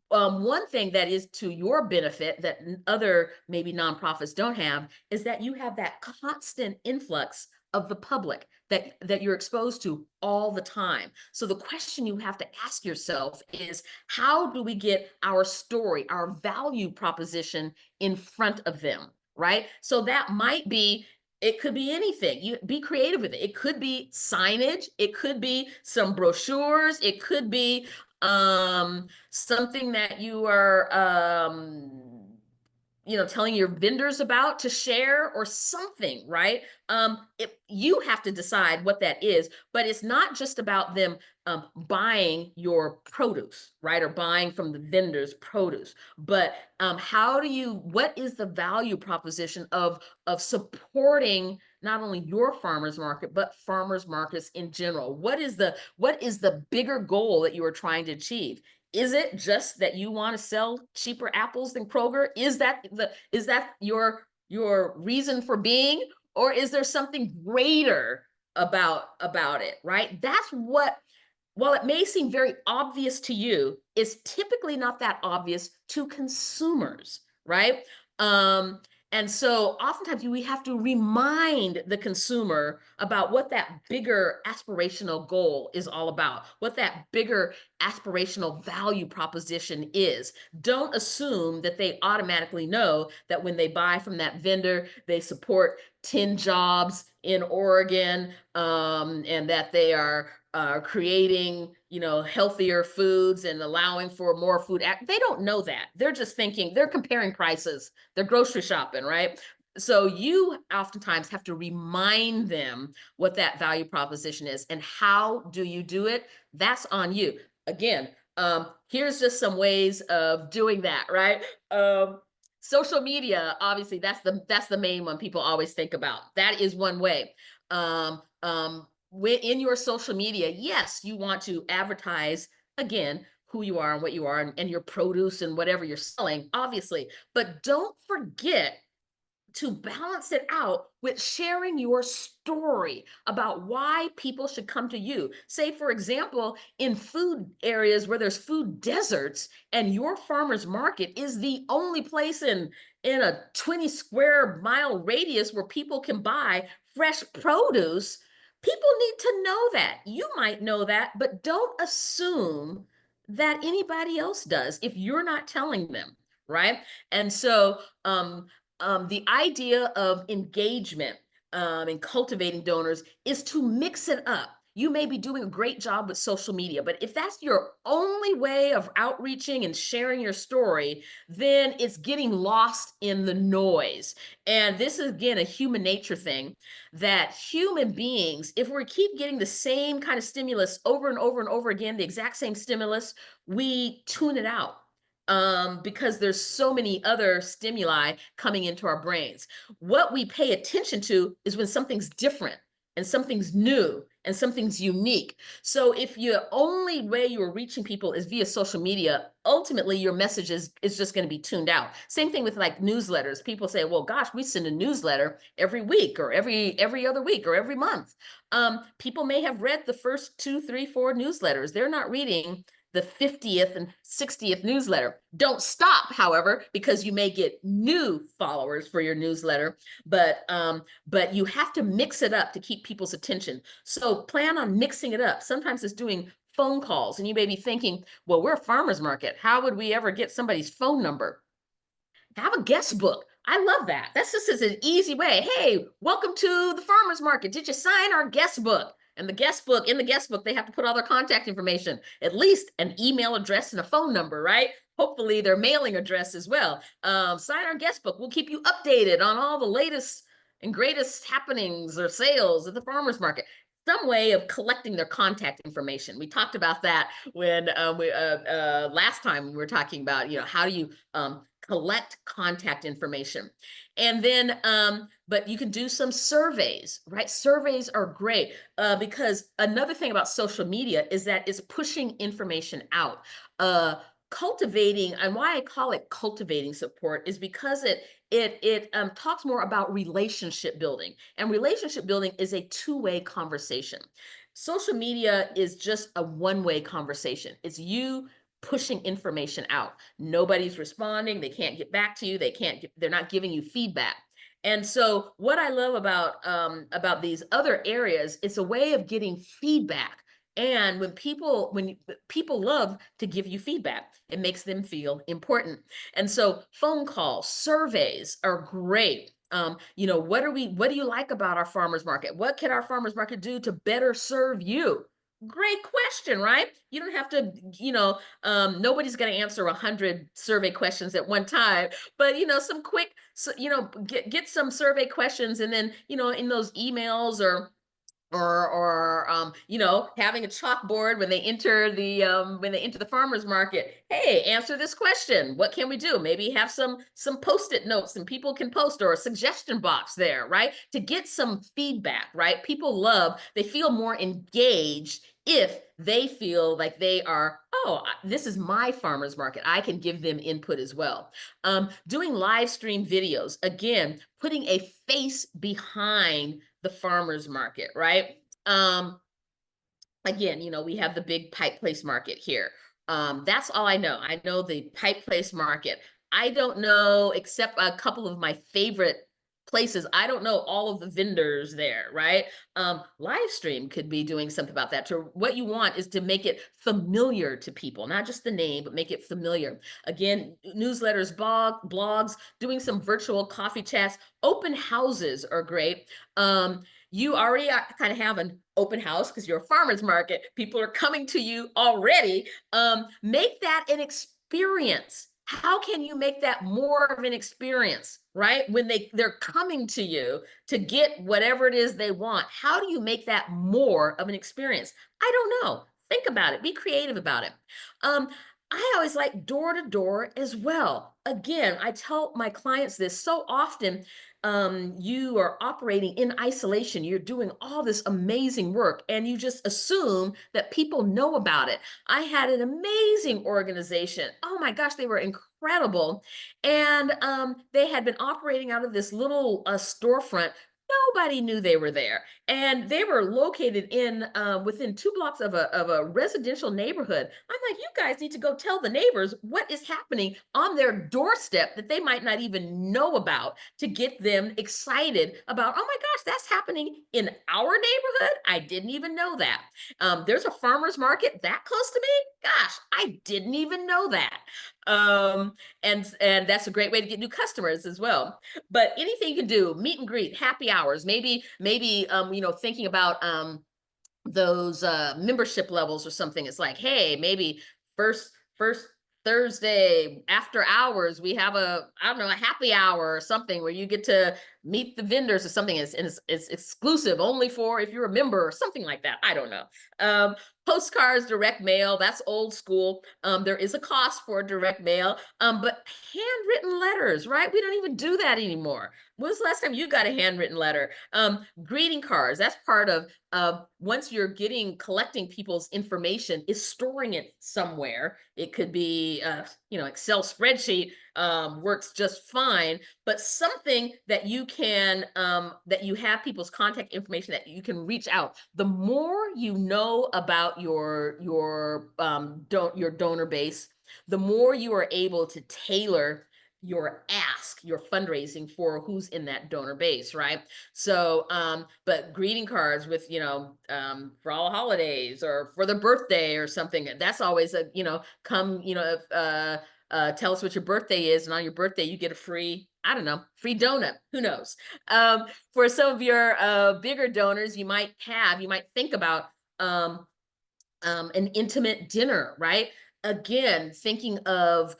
one thing that is to your benefit that other maybe nonprofits don't have is that you have that constant influx of the public that you're exposed to all the time. So the question you have to ask yourself is, how do we get our story, our value proposition in front of them, right? So that might be, it could be anything. You be creative with it. It could be signage, it could be some brochures, it could be something that you are telling your vendors about to share or something, right? You have to decide what that is, but it's not just about them buying your produce, right? Or buying from the vendors produce, but what is the value proposition of supporting not only your farmers market, but farmers markets in general? What is the bigger goal that you are trying to achieve? Is it just that you want to sell cheaper apples than Kroger? Is that your reason for being, or is there something greater about it, right? That's what, while it may seem very obvious to you, is typically not that obvious to consumers, right? Um, and so oftentimes we have to remind the consumer about what that bigger aspirational goal is all about, what that bigger aspirational value proposition is. Don't assume that they automatically know that when they buy from that vendor, they support 10 jobs in Oregon, and that they are creating, healthier foods and allowing for more food. They don't know that. They're just thinking, they're comparing prices. They're grocery shopping, right? So you oftentimes have to remind them what that value proposition is, and how do you do it? That's on you. Again, here's just some ways of doing that, right? Social media, obviously, that's the main one people always think about. That is one way. In your social media, yes, you want to advertise, again, who you are and what you are, and your produce and whatever you're selling, obviously, but don't forget to balance it out with sharing your story about why people should come to you. Say, for example, in food areas where there's food deserts and your farmer's market is the only place in a 20 square mile radius where people can buy fresh produce. People need to know that. You might know that, but don't assume that anybody else does if you're not telling them, right? And so the idea of engagement and cultivating donors is to mix it up. You may be doing a great job with social media, but if that's your only way of outreaching and sharing your story, then it's getting lost in the noise. And this is, again, a human nature thing, that human beings, if we keep getting the same kind of stimulus over and over and over again, the exact same stimulus, we tune it out, because there's so many other stimuli coming into our brains. What we pay attention to is when something's different and something's new and something's unique. So if your only way you are reaching people is via social media, ultimately your message is just going to be tuned out. Same thing with like newsletters. People say, well, gosh, we send a newsletter every week or every other week or every month. People may have read the first 2, 3, 4 newsletters. They're not reading the 50th and 60th newsletter. Don't stop, however, because you may get new followers for your newsletter, but you have to mix it up to keep people's attention. So plan on mixing it up. Sometimes it's doing phone calls, and you may be thinking, well, we're a farmer's market. How would we ever get somebody's phone number? Have a guest book. I love that. That's just as an easy way. Hey, welcome to the farmer's market. Did you sign our guest book? And the guest book, in the guest book, they have to put all their contact information, at least an email address and a phone number, right? Hopefully their mailing address as well. Sign our guest book. We'll keep you updated on all the latest and greatest happenings or sales at the farmer's market. Some way of collecting their contact information. We talked about that when last time we were talking about, how do you collect contact information. And then, but you can do some surveys, right? Surveys are great because another thing about social media is that it's pushing information out. Cultivating, and why I call it cultivating support is because it talks more about relationship building, and relationship building is a two-way conversation. Social media is just a one-way conversation. It's you pushing information out. Nobody's responding. They can't get back to you. They're not giving you feedback. And so what I love about these other areas, it's a way of getting feedback. And when people love to give you feedback, it makes them feel important. And so phone calls, surveys are great. What do you like about our farmers market? What can our farmers market do to better serve you? Great question, right? You don't have to, nobody's going to answer 100 survey questions at one time, but some quick, get some survey questions, and then in those emails or having a chalkboard when they enter the farmers market. Hey, answer this question. What can we do? Maybe have some post-it notes and people can post, or a suggestion box there, right? To get some feedback, right? They feel more engaged if they feel like they are, oh, this is my farmer's market. I can give them input as well. Doing live stream videos, again, putting a face behind the farmer's market, right? Again, we have the big Pike Place market here. That's all I know. I know the Pike Place market. I don't know, except a couple of my favorite places. I don't know all of the vendors there, right? Live stream could be doing something about that. So what you want is to make it familiar to people, not just the name, but make it familiar. Again, newsletters, blogs, doing some virtual coffee chats, open houses are great. You already kind of have an open house because you're a farmer's market. People are coming to you already. Make that an experience. How can you make that more of an experience, right? When they're coming to you to get whatever it is they want, how do you make that more of an experience? I don't know. Think about it. Be creative about it. I always like door to door as well. Again, I tell my clients this so often. You are operating in isolation. You're doing all this amazing work, and you just assume that people know about it. I had an amazing organization. Oh my gosh, they were incredible. And they had been operating out of this little storefront. Nobody knew they were there. And they were located in within 2 blocks of a residential neighborhood. I'm like, you guys need to go tell the neighbors what is happening on their doorstep that they might not even know about, to get them excited about, oh my gosh, that's happening in our neighborhood. I didn't even know that. There's a farmer's market that close to me. Gosh, I didn't even know that. And that's a great way to get new customers as well. But anything you can do, meet and greet, happy hours, maybe thinking about those membership levels or something. It's like, hey, maybe first Thursday after hours, we have a happy hour or something where you get to meet the vendors or something. It's exclusive only for if you're a member or something like that. I don't know. postcards, direct mail, that's old school. There is a cost for direct mail, but handwritten letters, right? We don't even do that anymore. When was the last time you got a handwritten letter? Greeting cards, that's part of once you're collecting people's information, is storing it somewhere. It could be, Excel spreadsheet works just fine, but something that you can, that you have people's contact information that you can reach out. The more you know about your donor base, the more you are able to tailor your ask, your fundraising for who's in that donor base, right? So, but greeting cards with, for all holidays or for the birthday or something, that's always tell us what your birthday is, and on your birthday you get a free, I don't know, free donut. Who knows? For some of your bigger donors, you might think about an intimate dinner, right? Again, thinking of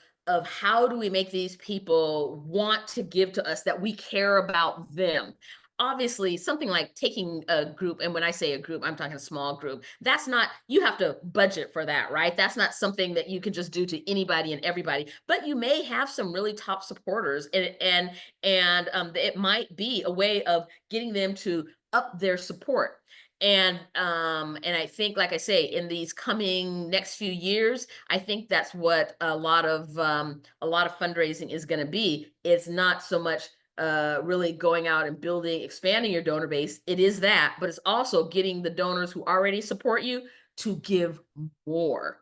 how do we make these people want to give to us, that we care about them. Obviously, something like taking a group, and when I say a group, I'm talking a small group. That's not, you have to budget for that, right? That's not something that you can just do to anybody and everybody. But you may have some really top supporters, and it might be a way of getting them to up their support. And I think, like I say, in these coming next few years, I think that's what a lot of fundraising is going to be. It's not so much really going out and expanding your donor base. It is that, but it's also getting the donors who already support you to give more,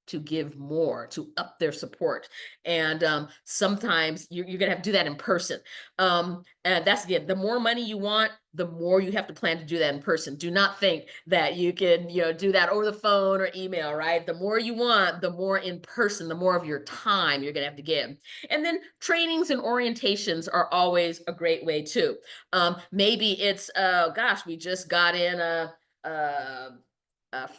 to up their support. And sometimes you're gonna have to do that in person. And that's, again, the more money you want, the more you have to plan to do that in person. Do not think that you can, do that over the phone or email, right? The more you want, the more in person, the more of your time you're gonna have to give. And then trainings and orientations are always a great way too. Maybe it's, gosh, we just got in a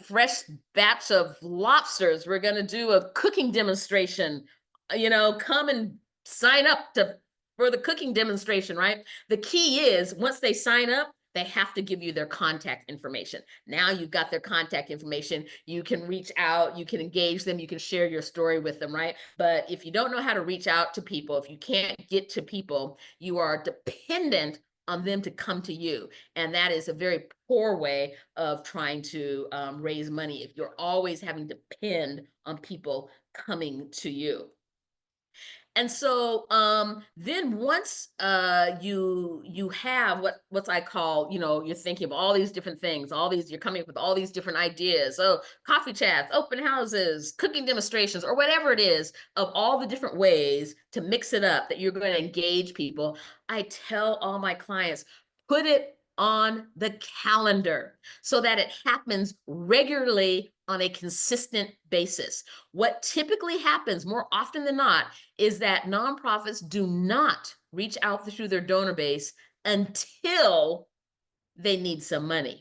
fresh batch of lobsters. We're going to do a cooking demonstration. Come and sign up for the cooking demonstration, right? The key is, once they sign up, they have to give you their contact information. Now you've got their contact information. You can reach out, you can engage them, you can share your story with them, right? But if you don't know how to reach out to people, if you can't get to people, you are dependent on them to come to you. And that is a very poor way of trying to raise money, if you're always having to depend on people coming to you. And so then once you have what I call, you're thinking of all these different things, you're coming up with all these different ideas. So coffee chats, open houses, cooking demonstrations, or whatever it is, of all the different ways to mix it up that you're going to engage people. I tell all my clients, put it on the calendar so that it happens regularly on a consistent basis. What typically happens more often than not is that nonprofits do not reach out through their donor base until they need some money.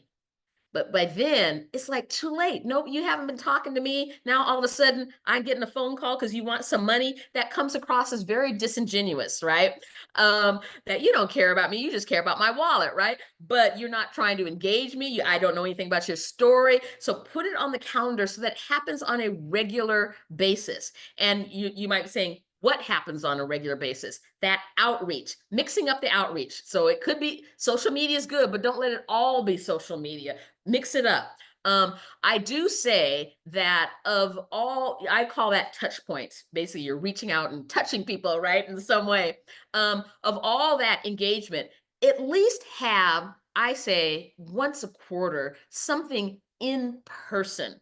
But by then, it's like too late. Nope, you haven't been talking to me. Now all of a sudden, I'm getting a phone call because you want some money. That comes across as very disingenuous, right? That you don't care about me. You just care about my wallet, right? But you're not trying to engage me. I don't know anything about your story. So put it on the calendar so that it happens on a regular basis. And you might be saying, what happens on a regular basis? That outreach, mixing up the outreach. So it could be social media is good, but don't let it all be social media. Mix it up. I do say that of all, I call that touch points. Basically, you're reaching out and touching people, right, in some way. Of all that engagement, at least have, I say, once a quarter, something in person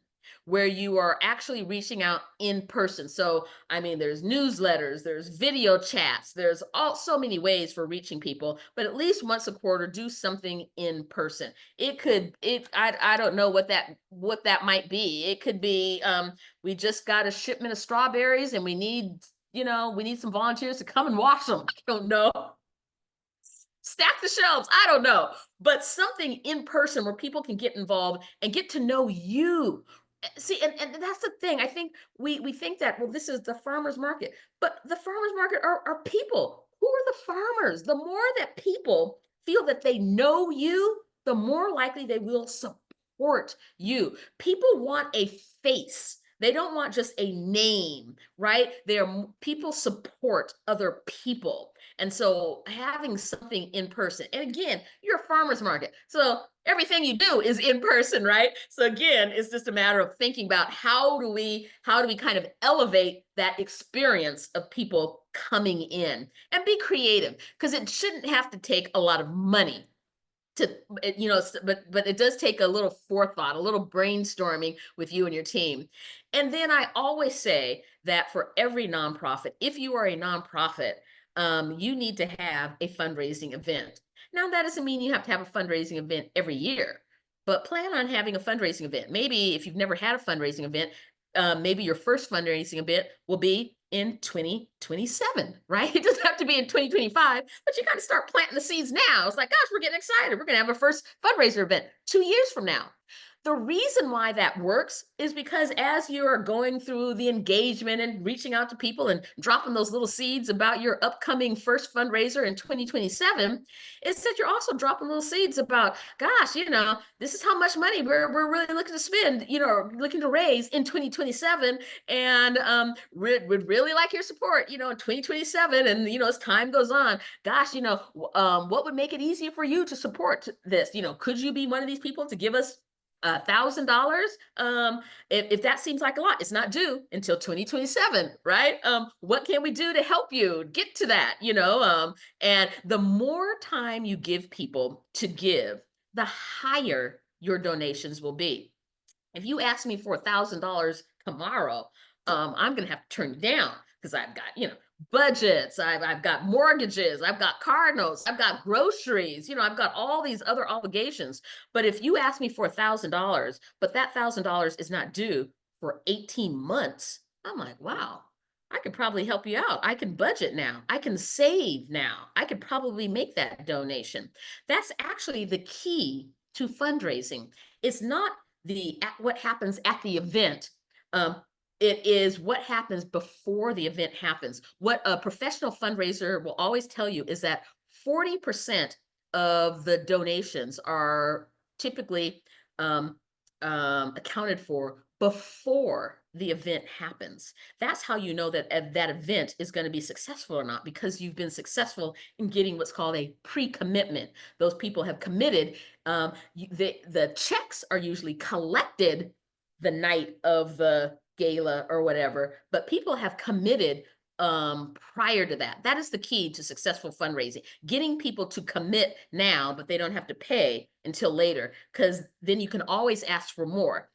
where you are actually reaching out in person. So, I mean, there's newsletters, there's video chats, there's so many ways for reaching people, but at least once a quarter, do something in person. I don't know what that might be. It could be, we just got a shipment of strawberries and we need some volunteers to come and wash them. I don't know. Stack the shelves. I don't know, but something in person where people can get involved and get to know you. See, and that's the thing. I think we think that, well, this is the farmers market, but the farmers market are people. Who are the farmers? The more that people feel that they know you, the more likely they will support support you. People want a face. They don't want just a name, right? People support other people. And so having something in person, and again, you're a farmer's market. So everything you do is in person, right? So again, it's just a matter of thinking about how do we kind of elevate that experience of people coming in, and be creative, because it shouldn't have to take a lot of money to, but it does take a little forethought, a little brainstorming with you and your team. And then I always say that for every nonprofit, if you are a nonprofit, you need to have a fundraising event. Now, that doesn't mean you have to have a fundraising event every year, but plan on having a fundraising event. Maybe if you've never had a fundraising event, maybe your first fundraising event will be in 2027, right? It doesn't have to be in 2025, but you got to start planting the seeds now. It's like, gosh, we're getting excited. We're going to have our first fundraiser event 2 years from now. The reason why that works is because as you're going through the engagement and reaching out to people and dropping those little seeds about your upcoming first fundraiser in 2027, is that you're also dropping little seeds about, gosh, this is how much money we're really looking to spend, looking to raise in 2027. And would really like your support, in 2027. And, as time goes on, gosh, what would make it easier for you to support this? Could you be one of these people to give us $1,000? If that seems like a lot, it's not due until 2027, right? What can we do to help you get to that? And the more time you give people to give, the higher your donations will be. If you ask me for $1,000 tomorrow, I'm going to have to turn you down, because I've got, budgets, I've got mortgages, I've got car notes, I've got groceries, I've got all these other obligations. But if you ask me for $1,000, but that $1,000 is not due for 18 months, I'm like, wow, I could probably help you out. I can budget now. I can save now. I could probably make that donation. That's actually the key to fundraising. It's not what happens at the event. It is what happens before the event happens. What a professional fundraiser will always tell you is that 40% of the donations are typically accounted for before the event happens. That's how you know that that event is going to be successful or not, because you've been successful in getting what's called a pre-commitment. Those people have committed. The checks are usually collected the night of the gala or whatever, but people have committed prior to that. That is the key to successful fundraising, getting people to commit now, but they don't have to pay until later, because then you can always ask for more.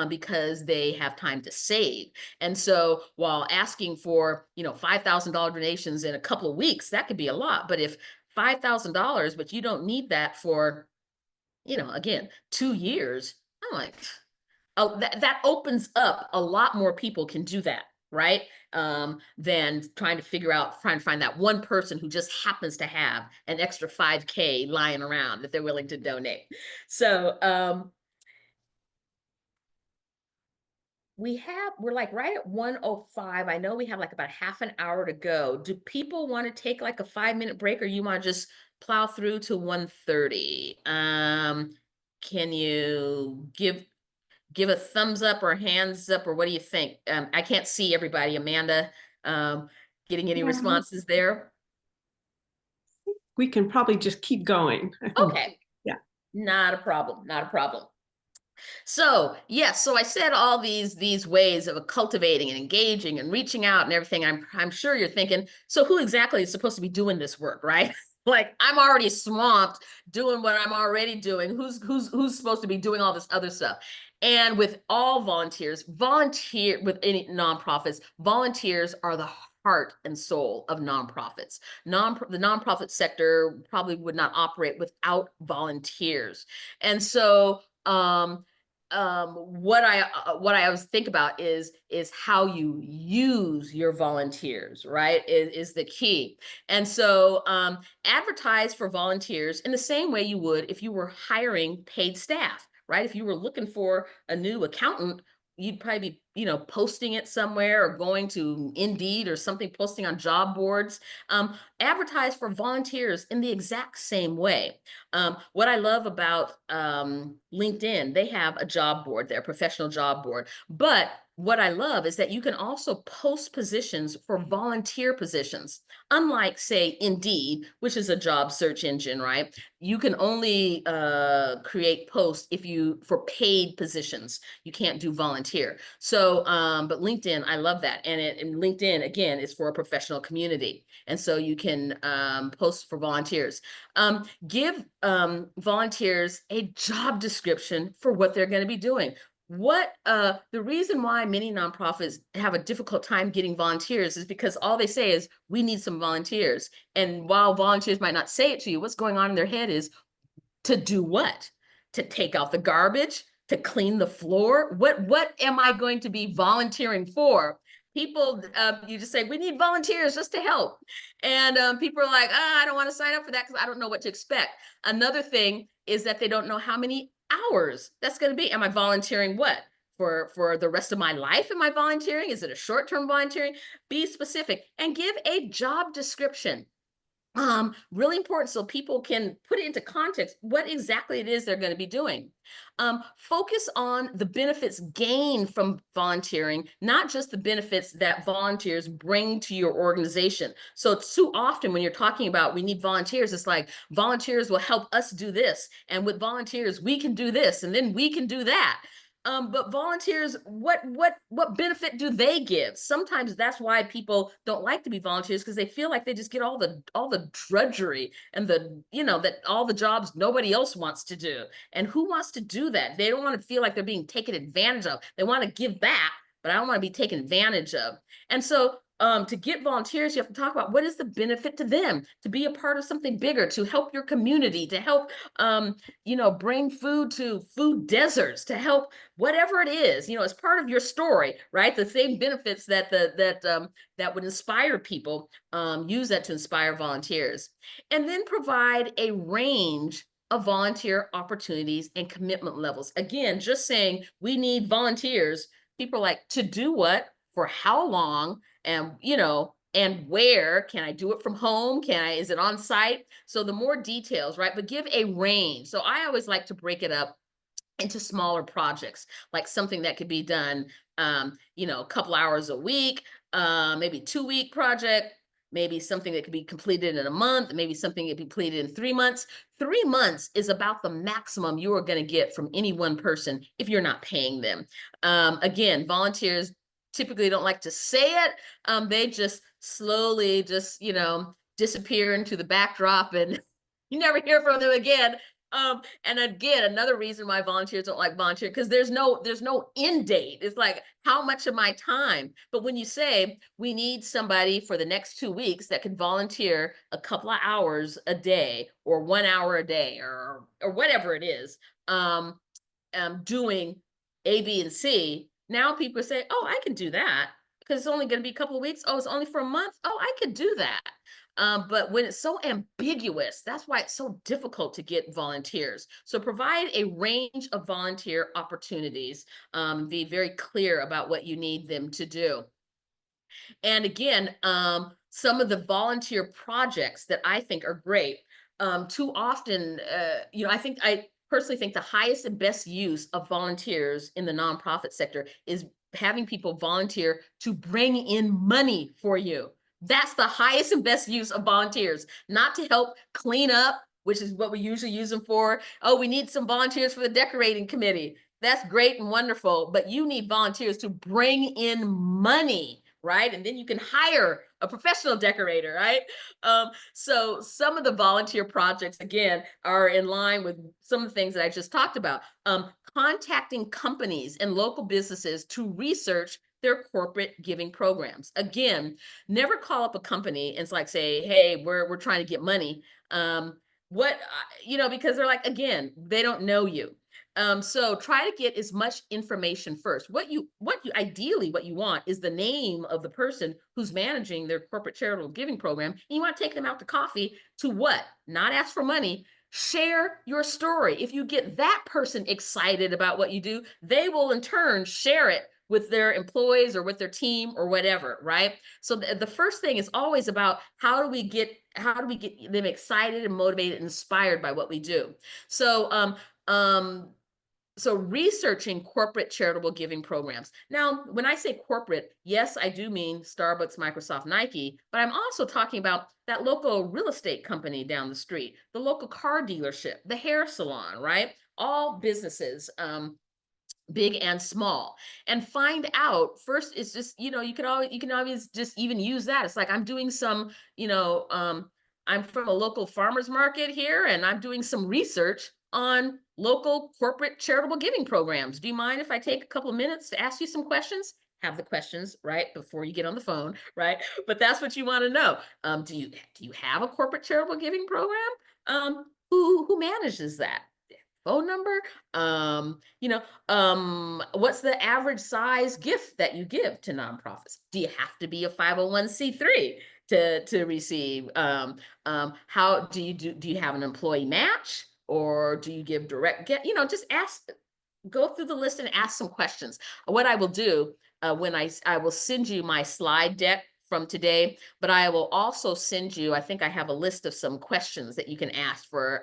Because they have time to save. And so while asking for, $5,000 donations in a couple of weeks, that could be a lot. But if $5,000, but you don't need that for, again, 2 years, I'm like, oh, that opens up a lot more people can do that, right? Than trying to find that one person who just happens to have an extra 5K lying around that they're willing to donate. So, we're like right at 1:05. I know we have like about half an hour to go. Do people want to take like a 5-minute break, or you want to just plow through to 1:30? Can you give a thumbs up or hands up, or what do you think? I can't see everybody. Amanda, getting any responses there? We can probably just keep going. I think. Okay. Yeah. Not a problem. Not a problem. So yes, so I said all these ways of cultivating and engaging and reaching out and everything. I'm sure you're thinking, so who exactly is supposed to be doing this work, right? Like, I'm already swamped doing what I'm already doing. Who's supposed to be doing all this other stuff? And with all volunteers, with any nonprofits, volunteers are the heart and soul of nonprofits. The nonprofit sector probably would not operate without volunteers. And so what I always think about is how you use your volunteers, right? Is the key. And so advertise for volunteers in the same way you would if you were hiring paid staff, right? If you were looking for a new accountant, you'd probably be, posting it somewhere or going to Indeed or something, posting on job boards. Advertise for volunteers in the exact same way. What I love about LinkedIn, they have a job board there, professional job board. But what I love is that you can also post positions for volunteer positions. Unlike, say, Indeed, which is a job search engine, right? You can only create posts for paid positions. You can't do volunteer. So, but LinkedIn, I love that. And LinkedIn, again, is for a professional community. And so you can post for volunteers. Give volunteers a job description for what they're going to be doing. The reason why many nonprofits have a difficult time getting volunteers is because all they say is, we need some volunteers. And while volunteers might not say it to you, what's going on in their head is, to do what? To take out the garbage, to clean the floor? What am I going to be volunteering for? People, you just say, we need volunteers just to help. And people are like, I don't want to sign up for that because I don't know what to expect. Another thing is that they don't know how many hours that's going to be. Am I volunteering what? For the rest of my life? Am I volunteering? Is it a short-term volunteering? Be specific and give a job description. Really important so people can put it into context what exactly it is they're going to be doing. Focus on the benefits gained from volunteering, not just the benefits that volunteers bring to your organization. So too often when you're talking about we need volunteers, it's like volunteers will help us do this. And with volunteers, we can do this, and then we can do that. But volunteers, what benefit do they give? Sometimes that's why people don't like to be volunteers, because they feel like they just get all the drudgery and that all the jobs nobody else wants to do. And who wants to do that? They don't want to feel like they're being taken advantage of. They want to give back, but I don't want to be taken advantage of. And so to get volunteers, you have to talk about what is the benefit to them, to be a part of something bigger, to help your community, to help bring food to food deserts, to help whatever it is, as part of your story, right? The same benefits that would inspire people, use that to inspire volunteers. And then provide a range of volunteer opportunities and commitment levels. Again, just saying we need volunteers, people are like, to do what, for how long, and where? Can I do it from home? Is it on site? So the more details, right? But give a range. So I always like to break it up into smaller projects, like something that could be done, a couple hours a week, maybe 2-week project, maybe something that could be completed in a month, maybe something that could be completed in 3 months. 3 months is about the maximum you are going to get from any one person if you're not paying them. Again, volunteers typically don't like to say it. They just slowly disappear into the backdrop, and you never hear from them again. And again, another reason why volunteers don't like volunteer, because there's no end date. It's like, how much of my time? But when you say we need somebody for the next 2 weeks that can volunteer a couple of hours a day, or 1 hour a day, or whatever it is, doing A, B, and C, now people say, oh, I can do that because it's only going to be a couple of weeks. Oh, it's only for a month. Oh, I could do that. But when it's so ambiguous, that's why it's so difficult to get volunteers. So provide a range of volunteer opportunities. Be very clear about what you need them to do. And again, some of the volunteer projects that I think are great. Too often, I personally think the highest and best use of volunteers in the nonprofit sector is having people volunteer to bring in money for you. That's the highest and best use of volunteers, not to help clean up, which is what we usually use them for. Oh, we need some volunteers for the decorating committee. That's great and wonderful, but you need volunteers to bring in money, right? And then you can hire a professional decorator, right? So some of the volunteer projects, again, are in line with some of the things that I just talked about. Contacting companies and local businesses to research their corporate giving programs. Again, never call up a company and it's like, say, hey, we're trying to get money. Because they're like, again, they don't know you. So try to get as much information first. What you ideally what you want is the name of the person who's managing their corporate charitable giving program. And you want to take them out to coffee to what? Not ask for money, share your story. If you get that person excited about what you do, they will in turn share it with their employees or with their team or whatever, right? So the first thing is always about how do we get them excited and motivated and inspired by what we do. So um so researching corporate charitable giving programs. Now, when I say corporate, yes, I do mean Starbucks, Microsoft, Nike, but I'm also talking about that local real estate company down the street, the local car dealership, the hair salon, right? All businesses, big and small, and find out first. It's just, you can always just even use that. It's like, I'm doing some, I'm from a local farmers market here and I'm doing some research on local corporate charitable giving programs. Do you mind if I take a couple of minutes to ask you some questions? Have the questions right before you get on the phone, right? But that's what you want to know. Do you have a corporate charitable giving program? Who manages that? Phone number? What's the average size gift that you give to nonprofits? Do you have to be a 501c3 to receive? How do you have an employee match, or do you give direct get? Just ask, go through the list and ask some questions. What I will do, when I will send you my slide deck from today, but I will also send you, I think I have a list of some questions that you can ask for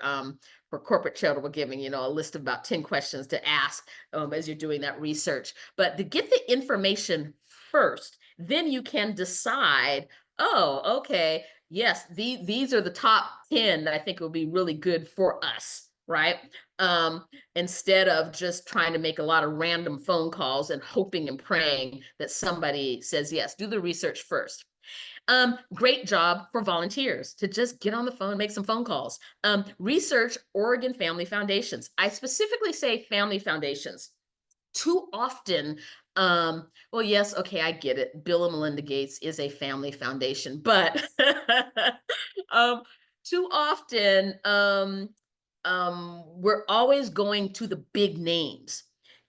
corporate charitable giving, a list of about 10 questions to ask as you're doing that research. But to get the information first, then you can decide, oh, okay, yes, these are the top 10 that I think will be really good for us, right? Instead of just trying to make a lot of random phone calls and hoping and praying that somebody says yes. Do the research first. Great job for volunteers to just get on the phone, make some phone calls. Research Oregon family foundations. I specifically say family foundations. Too often, well, yes, okay, I get it. Bill and Melinda Gates is a family foundation, but um, too often, we're always going to the big names.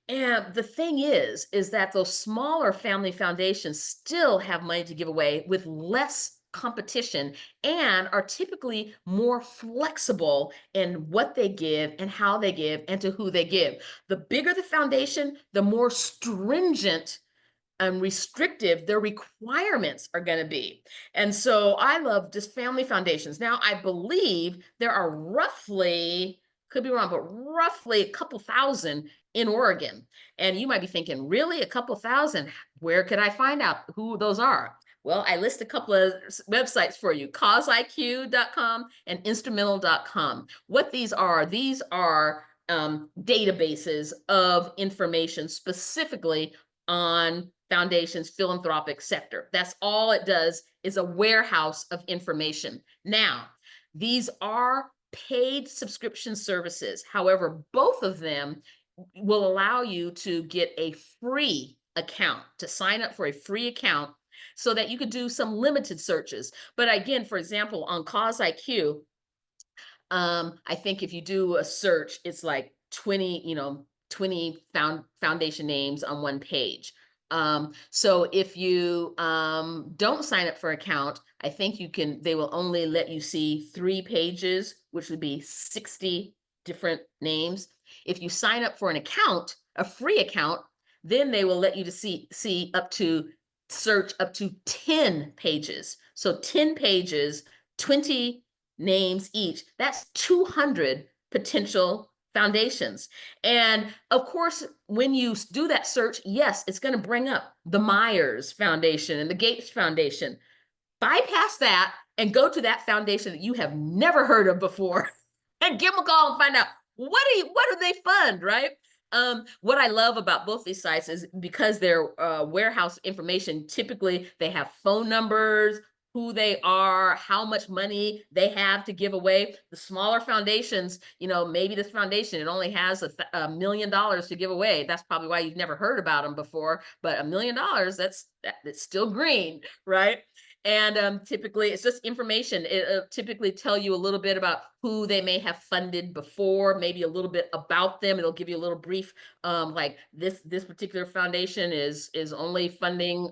And the thing is that those smaller family foundations still have money to give away with less competition and are typically more flexible in what they give and how they give and to who they give. The bigger the foundation, the more stringent and restrictive their requirements are going to be. And so I love just family foundations. Now, I believe there are roughly, could be wrong, but roughly a couple thousand in Oregon. And you might be thinking, really, a couple thousand? Where could I find out who those are? Well, I list a couple of websites for you, causeIQ.com and instrumental.com. What these are databases of information specifically on foundation's philanthropic sector. That's all it does, is a warehouse of information. Now, these are paid subscription services. However, both of them will allow you to get a free account, to sign up for a free account so that you could do some limited searches. But again, for example, on Cause IQ, I think if you do a search, it's like 20 foundation names on one page. So if you don't sign up for an account, I think they will only let you see 3 pages, which would be 60 different names. If you sign up for an account, a free account, then they will let you to see search up to 10 pages. So 10 pages, 20 names each. That's 200 potential foundations. And of course, when you do that search, yes, it's going to bring up the Myers Foundation and the Gates Foundation. Bypass that and go to that foundation that you have never heard of before and give them a call and find out what do they fund, right? What I love about both these sites is because they're warehouse information, typically they have phone numbers, who they are, how much money they have to give away. The smaller foundations, maybe this foundation, it only has $1 million to give away. That's probably why you've never heard about them before, but $1 million, that's still green, right? And typically it's just information. It'll typically tell you a little bit about who they may have funded before, maybe a little bit about them. It'll give you a little brief, like this particular foundation is only funding,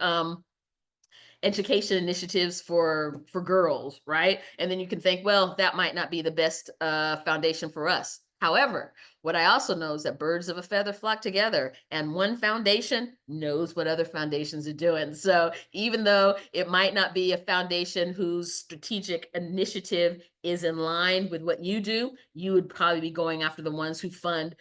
education initiatives for girls, right? And then you can think, well, that might not be the best foundation for us. However, what I also know is that birds of a feather flock together, and one foundation knows what other foundations are doing. So even though it might not be a foundation whose strategic initiative is in line with what you do, you would probably be going after the ones who fund,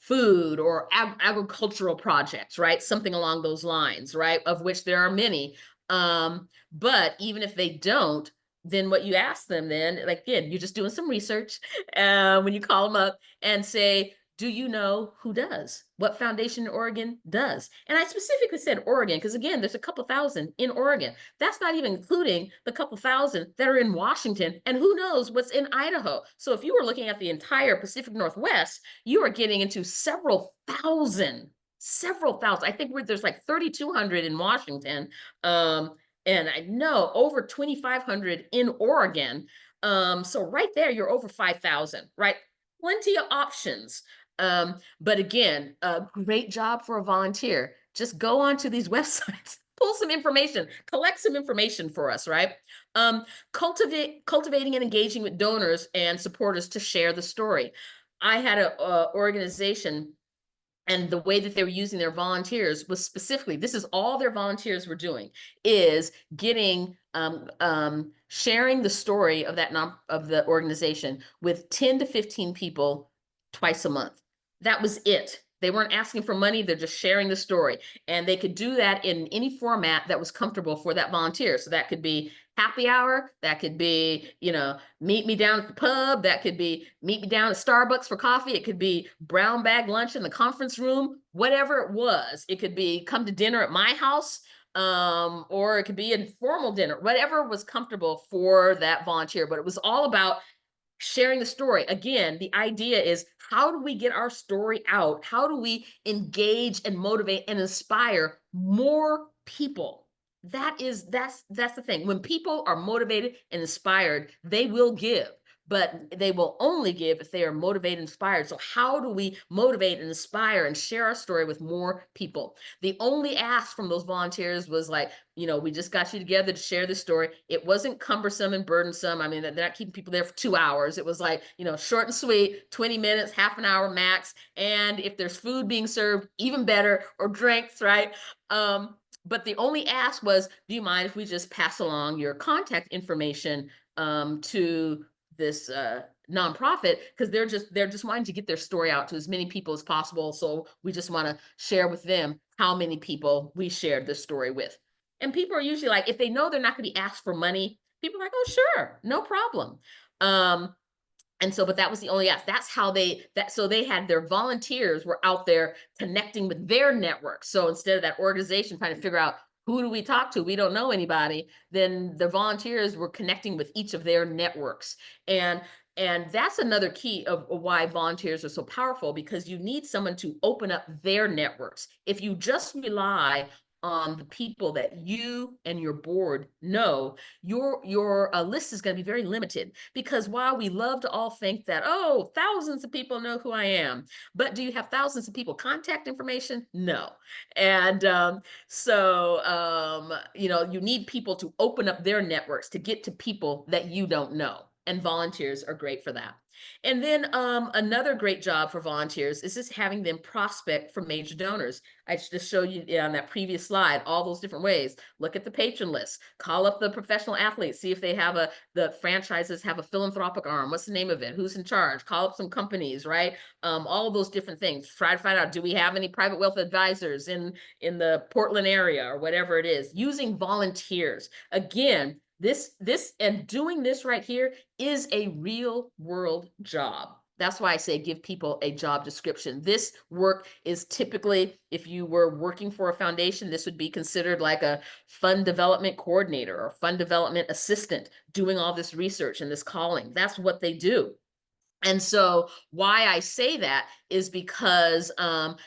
food or agricultural projects, right? Something along those lines, right? Of which there are many. But even if they don't, then what you ask them then, like, again, you're just doing some research when you call them up and say, do you know who does? What foundation in Oregon does? And I specifically said Oregon because, again, there's a couple thousand in Oregon. That's not even including the couple thousand that are in Washington, and who knows what's in Idaho. So if you were looking at the entire Pacific Northwest, you are getting into several thousand. I think there's like 3,200 in Washington. And I know over 2,500 in Oregon. So right there, you're over 5,000, right? Plenty of options. But again, a great job for a volunteer. Just go onto these websites, pull some information, collect some information for us, right? Cultivating and engaging with donors and supporters to share the story. I had an organization, and the way that they were using their volunteers was specifically, this is all their volunteers were doing, is getting sharing the story of the organization with 10 to 15 people twice a month. That was it. They weren't asking for money, they're just sharing the story. And they could do that in any format that was comfortable for that volunteer. So that could be happy hour, that could be, meet me down at the pub, that could be meet me down at Starbucks for coffee, it could be brown bag lunch in the conference room, whatever it was. It could be come to dinner at my house, or it could be a formal dinner, whatever was comfortable for that volunteer. But it was all about sharing the story. Again, the idea is, how do we get our story out? How do we engage and motivate and inspire more people? That's the thing. When people are motivated and inspired, they will give, but they will only give if they are motivated and inspired. So how do we motivate and inspire and share our story with more people? The only ask from those volunteers was like, we just got you together to share this story. It wasn't cumbersome and burdensome. I mean, they're not keeping people there for 2 hours. It was like, short and sweet, 20 minutes, half an hour max. And if there's food being served, even better, or drinks, right? But the only ask was, do you mind if we just pass along your contact information to this nonprofit, because they're just wanting to get their story out to as many people as possible. So we just want to share with them how many people we shared this story with. And people are usually like, if they know they're not going to be asked for money, people are like, oh, sure, no problem. And so, but that was the only ask. That's how so they had their volunteers were out there connecting with their network. So instead of that organization trying to figure out, who do we talk to? We don't know anybody. Then the volunteers were connecting with each of their networks. And that's another key of why volunteers are so powerful, because you need someone to open up their networks. If you just rely on the people that you and your board know, your list is going to be very limited. Because while we love to all think that, oh, thousands of people know who I am, but do you have thousands of people contact information? No. And you need people to open up their networks to get to people that you don't know. And volunteers are great for that. And then another great job for volunteers is just having them prospect for major donors. I just showed you on that previous slide all those different ways. Look at the patron list, call up the professional athletes, see if they have the franchises have a philanthropic arm. What's the name of it? Who's in charge? Call up some companies, right? All of those different things. Try to find out, do we have any private wealth advisors in the Portland area or whatever it is? Using volunteers. Again, this and doing this right here is a real world job. That's why I say give people a job description. This work is typically, if you were working for a foundation, this would be considered like a fund development coordinator or fund development assistant, doing all this research and this calling. That's what they do. And so why I say that is because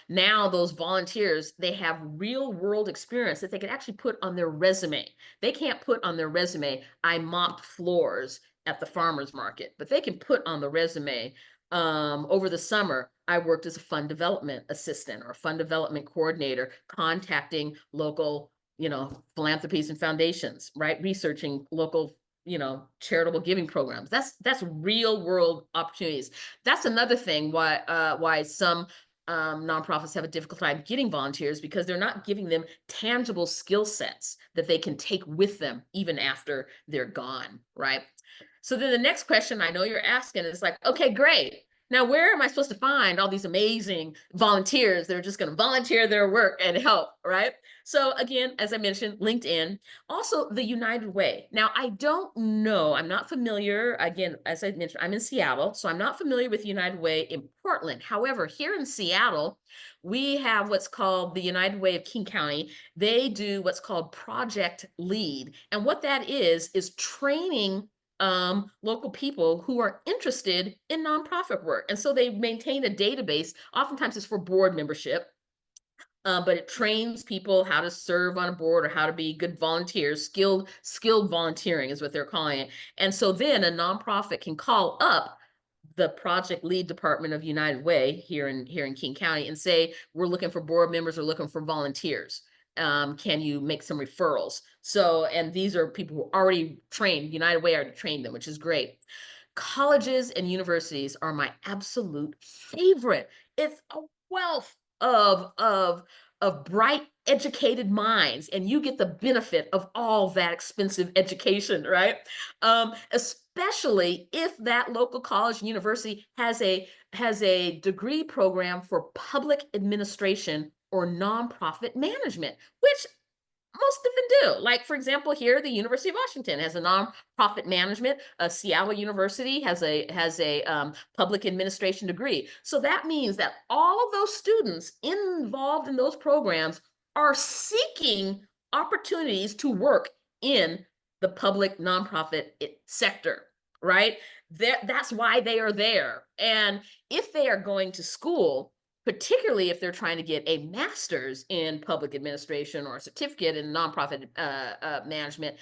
now those volunteers, they have real world experience that they can actually put on their resume. They can't put on their resume, I mopped floors at the farmer's market, but they can put on the resume, over the summer, I worked as a fund development assistant or fund development coordinator, contacting local philanthropies and foundations, right? Researching local, charitable giving programs. That's real world opportunities. That's another thing why some nonprofits have a difficult time getting volunteers, because they're not giving them tangible skill sets that they can take with them even after they're gone, right? So then the next question I know you're asking is like, okay, great. Now, where am I supposed to find all these amazing volunteers that are just going to volunteer their work and help, right? So again, as I mentioned, LinkedIn, also the United Way. Now, I don't know, I'm not familiar, again, as I mentioned, I'm in Seattle, so I'm not familiar with United Way in Portland. However, here in Seattle, we have what's called the United Way of King County. They do what's called Project Lead. And what that is training local people who are interested in nonprofit work. And so they maintain a database. Oftentimes it's for board membership, but it trains people how to serve on a board or how to be good volunteers. Skilled volunteering is what they're calling it. And so then a nonprofit can call up the project lead department of United Way here in King County and say, we're looking for board members or looking for volunteers. Can you make some referrals? So, and these are people who are already trained. United Way already trained them, which is great. Colleges and universities are my absolute favorite. It's a wealth of bright, educated minds, and you get the benefit of all that expensive education, right? Especially if that local college and university has a degree program for public administration or nonprofit management, which most of them do. Like, for example, here, the University of Washington has a nonprofit management. Seattle University has a public administration degree. So that means that all of those students involved in those programs are seeking opportunities to work in the public nonprofit sector, right? That's why they are there. And if they are going to school, particularly if they're trying to get a master's in public administration or a certificate in nonprofit management,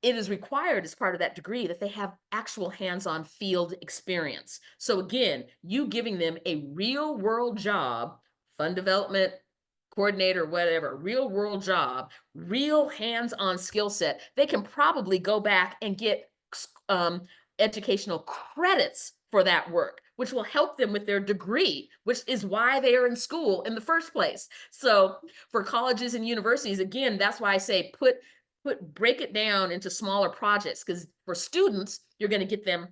it is required as part of that degree that they have actual hands-on field experience. So again, you giving them a real world job, fund development coordinator, whatever, real world job, real hands-on skill set, they can probably go back and get educational credits for that work, which will help them with their degree, which is why they are in school in the first place. So for colleges and universities, again, that's why I say break it down into smaller projects, because for students, you're going to get them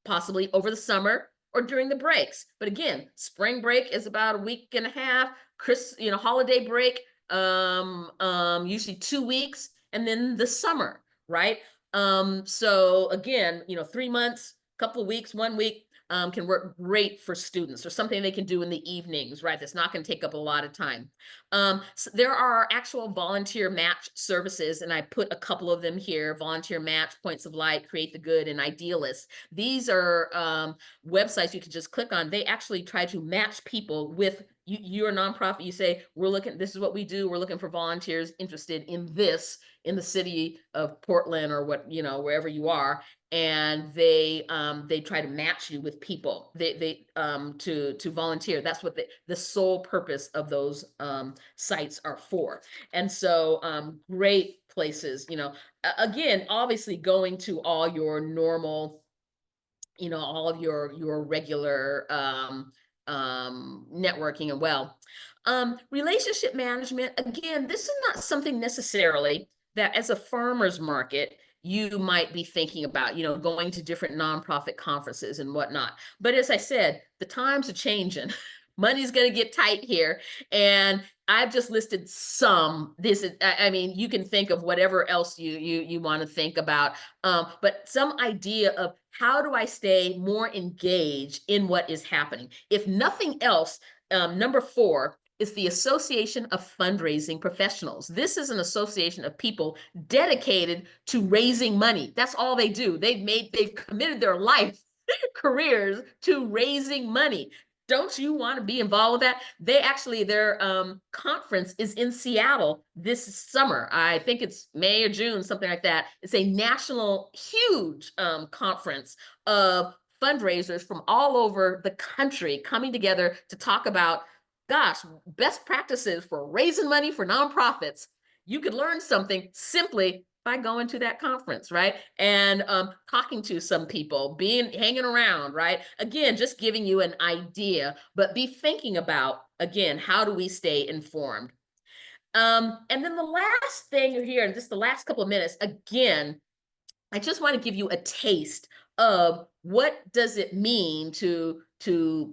possibly over the summer or during the breaks. But again, spring break is about a week and a half, holiday break, usually 2 weeks, and then the summer, right? So again, 3 months, couple of weeks, 1 week, can work great for students, or something they can do in the evenings, right? That's not going to take up a lot of time. So there are actual volunteer match services, and I put a couple of them here: Volunteer Match, Points of Light, Create the Good, and Idealist. These are websites you can just click on. They actually try to match people with you're a nonprofit. You say, this is what we do. We're looking for volunteers interested in this in the city of Portland, or wherever you are. And they try to match you with people to volunteer. That's what the sole purpose of those sites are for. And so great places, again, obviously going to all your normal, all of your regular networking. And relationship management, again, this is not something necessarily that as a farmer's market you might be thinking about, going to different nonprofit conferences and whatnot. But as I said, the times are changing. Money's going to get tight here. And I've just listed some. I mean, you can think of whatever else you want to think about. But some idea of how do I stay more engaged in what is happening? If nothing else, number 4 is the Association of Fundraising Professionals. This is an association of people dedicated to raising money. That's all they do. They've committed their life careers to raising money. Don't you want to be involved with that? Their conference is in Seattle this summer. I think it's May or June, something like that. It's a national, huge conference of fundraisers from all over the country coming together to talk about, gosh, best practices for raising money for nonprofits. You could learn something simply by going to that conference, right? And talking to some people, hanging around, right? Again, just giving you an idea, but be thinking about, again, how do we stay informed? And then the last thing here, and just the last couple of minutes, again, I just want to give you a taste of what does it mean to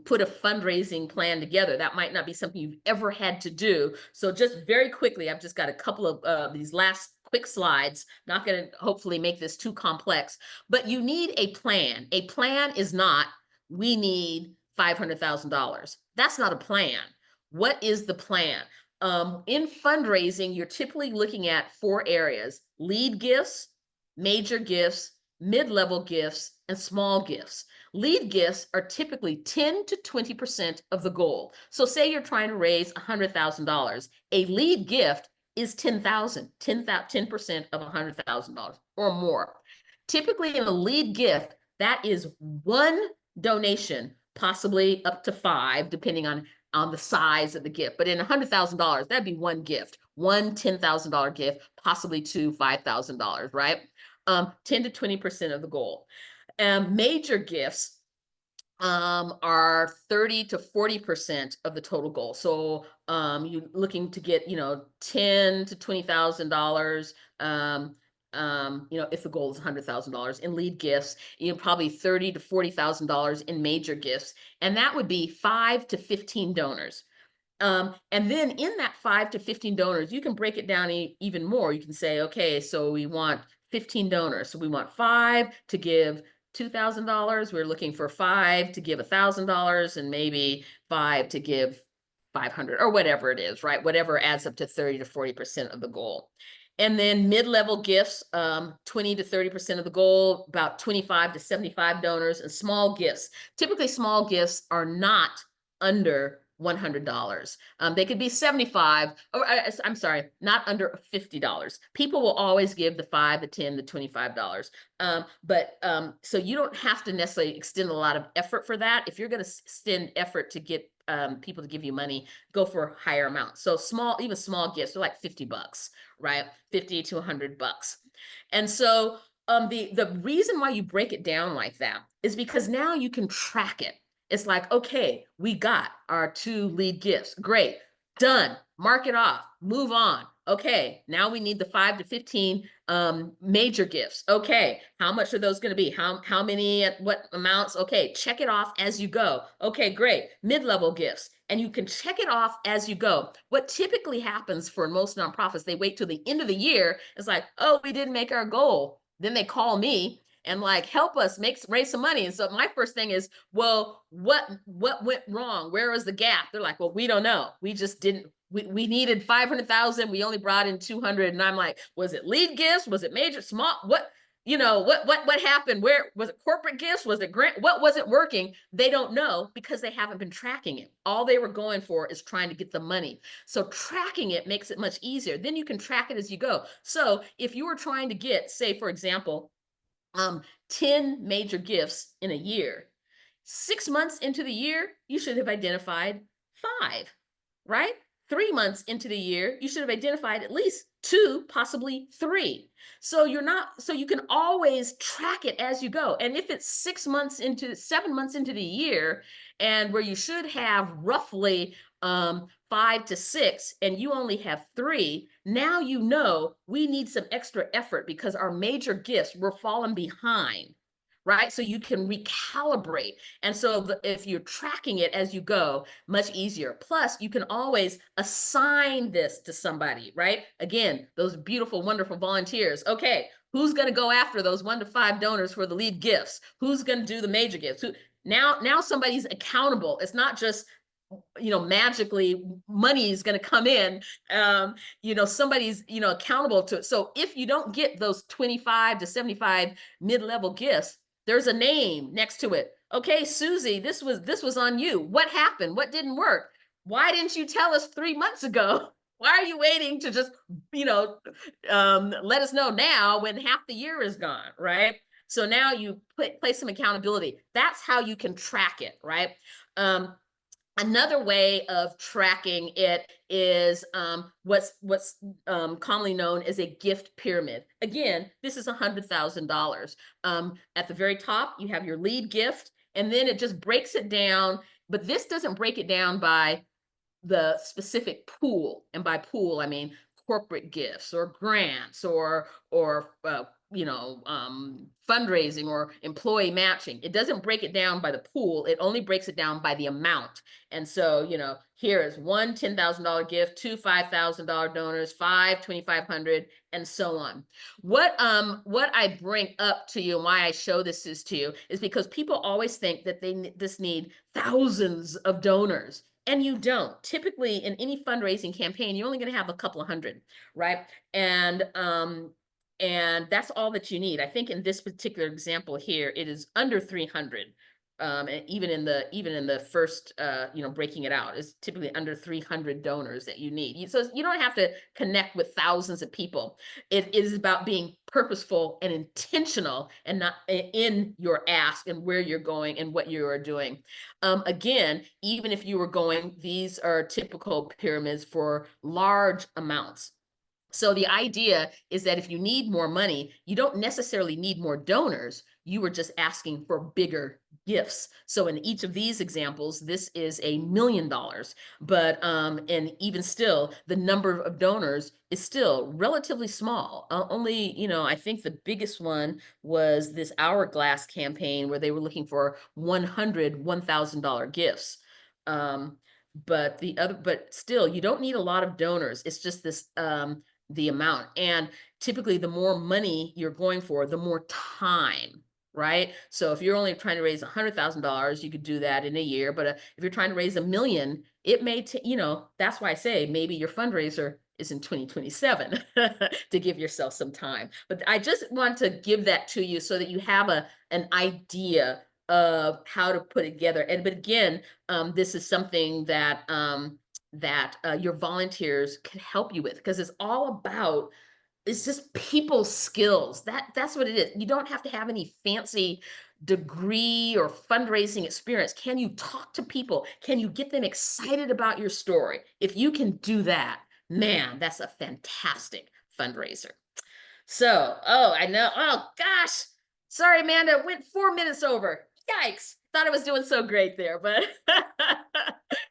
put a fundraising plan together. That might not be something you've ever had to do. So just very quickly, I've just got a couple of these last quick slides. Not going to hopefully make this too complex, but you need a plan. A plan is not, we need $500,000. That's not a plan. What is the plan? In fundraising, you're typically looking at 4 areas: lead gifts, major gifts, mid-level gifts, and small gifts. Lead gifts are typically 10 to 20% of the goal. So say you're trying to raise $100,000. A lead gift is 10,000, 10% of $100,000 or more. Typically in a lead gift, that is one donation, possibly up to 5, depending on the size of the gift. But in $100,000, that'd be one gift, one $10,000 gift, possibly 2 $5,000, right? 10 to 20% of the goal. Major gifts are 30 to 40% of the total goal. So you're looking to get, $10 to $20,000. If the goal is $100,000 in lead gifts, probably $30 to $40,000 in major gifts, and that would be 5 to 15 donors. And then in that 5 to 15 donors, you can break it down even more. You can say, okay, so we want 15 donors. So we want 5 to give $2,000. We're looking for 5 to give $1,000, and maybe 5 to give 500 or whatever it is, right? Whatever adds up to 30 to 40% of the goal. And then mid-level gifts, 20 to 30% of the goal, about 25 to 75 donors, and small gifts. Typically, small gifts are not under $100. They could be 75, or I'm sorry, not under $50. People will always give the 5, the 10, the $25. So you don't have to necessarily extend a lot of effort for that. If you're going to extend effort to get people to give you money, go for higher amounts. So even small gifts are like $50, right? 50 to $100. And so the reason why you break it down like that is because now you can track it. It's like, okay, we got our 2 lead gifts. Great. Done. Mark it off. Move on. Okay, now we need the 5 to 15 major gifts. Okay, how much are those going to be? How many at what amounts? Okay, check it off as you go. Okay, great. Mid-level gifts. And you can check it off as you go. What typically happens for most nonprofits, they wait till the end of the year. It's like, oh, we didn't make our goal. Then they call me and like, help us raise some money. And so my first thing is, well, what went wrong? Where was the gap? They're like, well, we don't know. We just didn't, we needed 500,000. We only brought in 200. And I'm like, was it lead gifts? Was it major, small? What happened? Where was it? Corporate gifts? Was it grant? What wasn't working? They don't know because they haven't been tracking it. All they were going for is trying to get the money. So tracking it makes it much easier. Then you can track it as you go. So if you were trying to get, say, for example, 10 major gifts in a year, 6 months into the year, you should have identified 5, right? 3 months into the year, you should have identified at least 2, possibly 3. So you can always track it as you go. And if it's 7 months into the year, and where you should have roughly 5 to 6, and you only have 3, now you know we need some extra effort because our major gifts were falling behind, right? So you can recalibrate. And so if you're tracking it as you go, much easier. Plus, you can always assign this to somebody, right? Again, those beautiful, wonderful volunteers. Okay, who's going to go after those 1 to 5 donors for the lead gifts? Who's going to do the major gifts? Now somebody's accountable. It's not just magically money is going to come in. Somebody's accountable to it. So if you don't get those 25 to 75 mid-level gifts, there's a name next to it. Okay, Susie, this was on you. What happened? What didn't work? Why didn't you tell us 3 months ago? Why are you waiting to just let us know now when half the year is gone, right? So now you place some accountability. That's how you can track it, right? Another way of tracking it is what's commonly known as a gift pyramid. Again, this is $100,000. At the very top, you have your lead gift, and then it just breaks it down. But this doesn't break it down by the specific pool, and by pool I mean corporate gifts or grants or fundraising or employee matching. It doesn't break it down by the pool, it only breaks it down by the amount. And so, here is one $10,000 gift, two $5,000 donors, five 2,500, and so on. What I bring up to you and why I show this is to you is because people always think that they just need thousands of donors. And you don't. Typically, in any fundraising campaign, you're only going to have a couple of hundred, right? And that's all that you need. I think in this particular example here, it is under 300. And even in the first, breaking it out, is typically under 300 donors that you need. So you don't have to connect with thousands of people. It is about being purposeful and intentional, and not in your ask and where you're going and what you are doing. Again, even if you were going, these are typical pyramids for large amounts. So the idea is that if you need more money, you don't necessarily need more donors. You were just asking for bigger gifts. So in each of these examples, this is $1 million, but and even still, the number of donors is still relatively small. Only, I think the biggest one was this Hourglass campaign where they were looking for 100 $1,000 gifts. But still, you don't need a lot of donors. It's just this the amount. And typically, the more money you're going for, the more time, right? So if you're only trying to raise $100,000, you could do that in a year. But if you're trying to raise $1 million, it may take, that's why I say maybe your fundraiser is in 2027 to give yourself some time. But I just want to give that to you so that you have an idea of how to put it together. But again, this is something that your volunteers can help you with, because it's just people skills. That's what it is. You don't have to have any fancy degree or fundraising experience. Can you talk to people? Can you get them excited about your story? If you can do that, man, that's a fantastic fundraiser. So, I know. Oh gosh. Sorry, Amanda, went 4 minutes over. Yikes. Thought I was doing so great there, but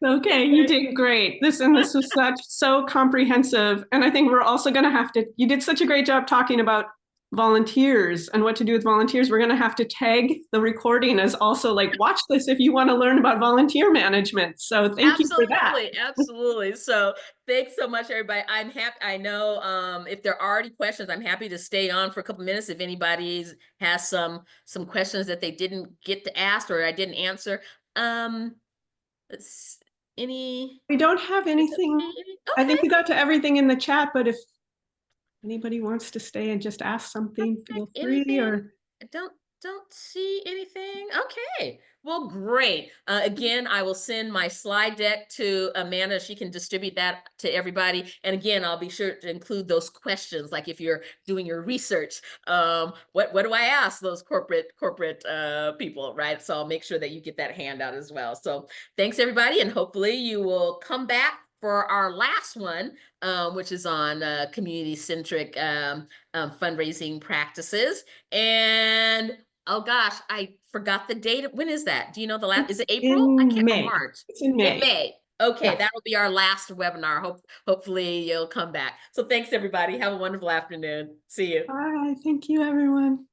Okay, you did great. This was so comprehensive. And I think we're also going to have to, you did such a great job talking about volunteers and what to do with volunteers. We're going to have to tag the recording as also like, watch this if you want to learn about volunteer management. So thank you for that. Absolutely. So thanks so much, everybody. I'm happy. I know if there are any questions, I'm happy to stay on for a couple minutes if anybody has some questions that they didn't get to ask or I didn't answer. Let's any We don't have anything. okay. I think we got to everything in the chat, but if anybody wants to stay and just ask something, feel free. Or I don't see anything. Okay. Well, great. Again, I will send my slide deck to Amanda. She can distribute that to everybody. And again, I'll be sure to include those questions. Like if you're doing your research, what do I ask those corporate people, right? So I'll make sure that you get that handout as well. So thanks, everybody. And hopefully you will come back for our last one, which is on community-centric fundraising practices. And oh gosh, I forgot the date. When is that? Do you know the last? Is it April? I can't remember. March. It's in May. In May. Okay, yeah. That'll be our last webinar. Hopefully you'll come back. So thanks, everybody. Have a wonderful afternoon. See you. Bye. Thank you, everyone.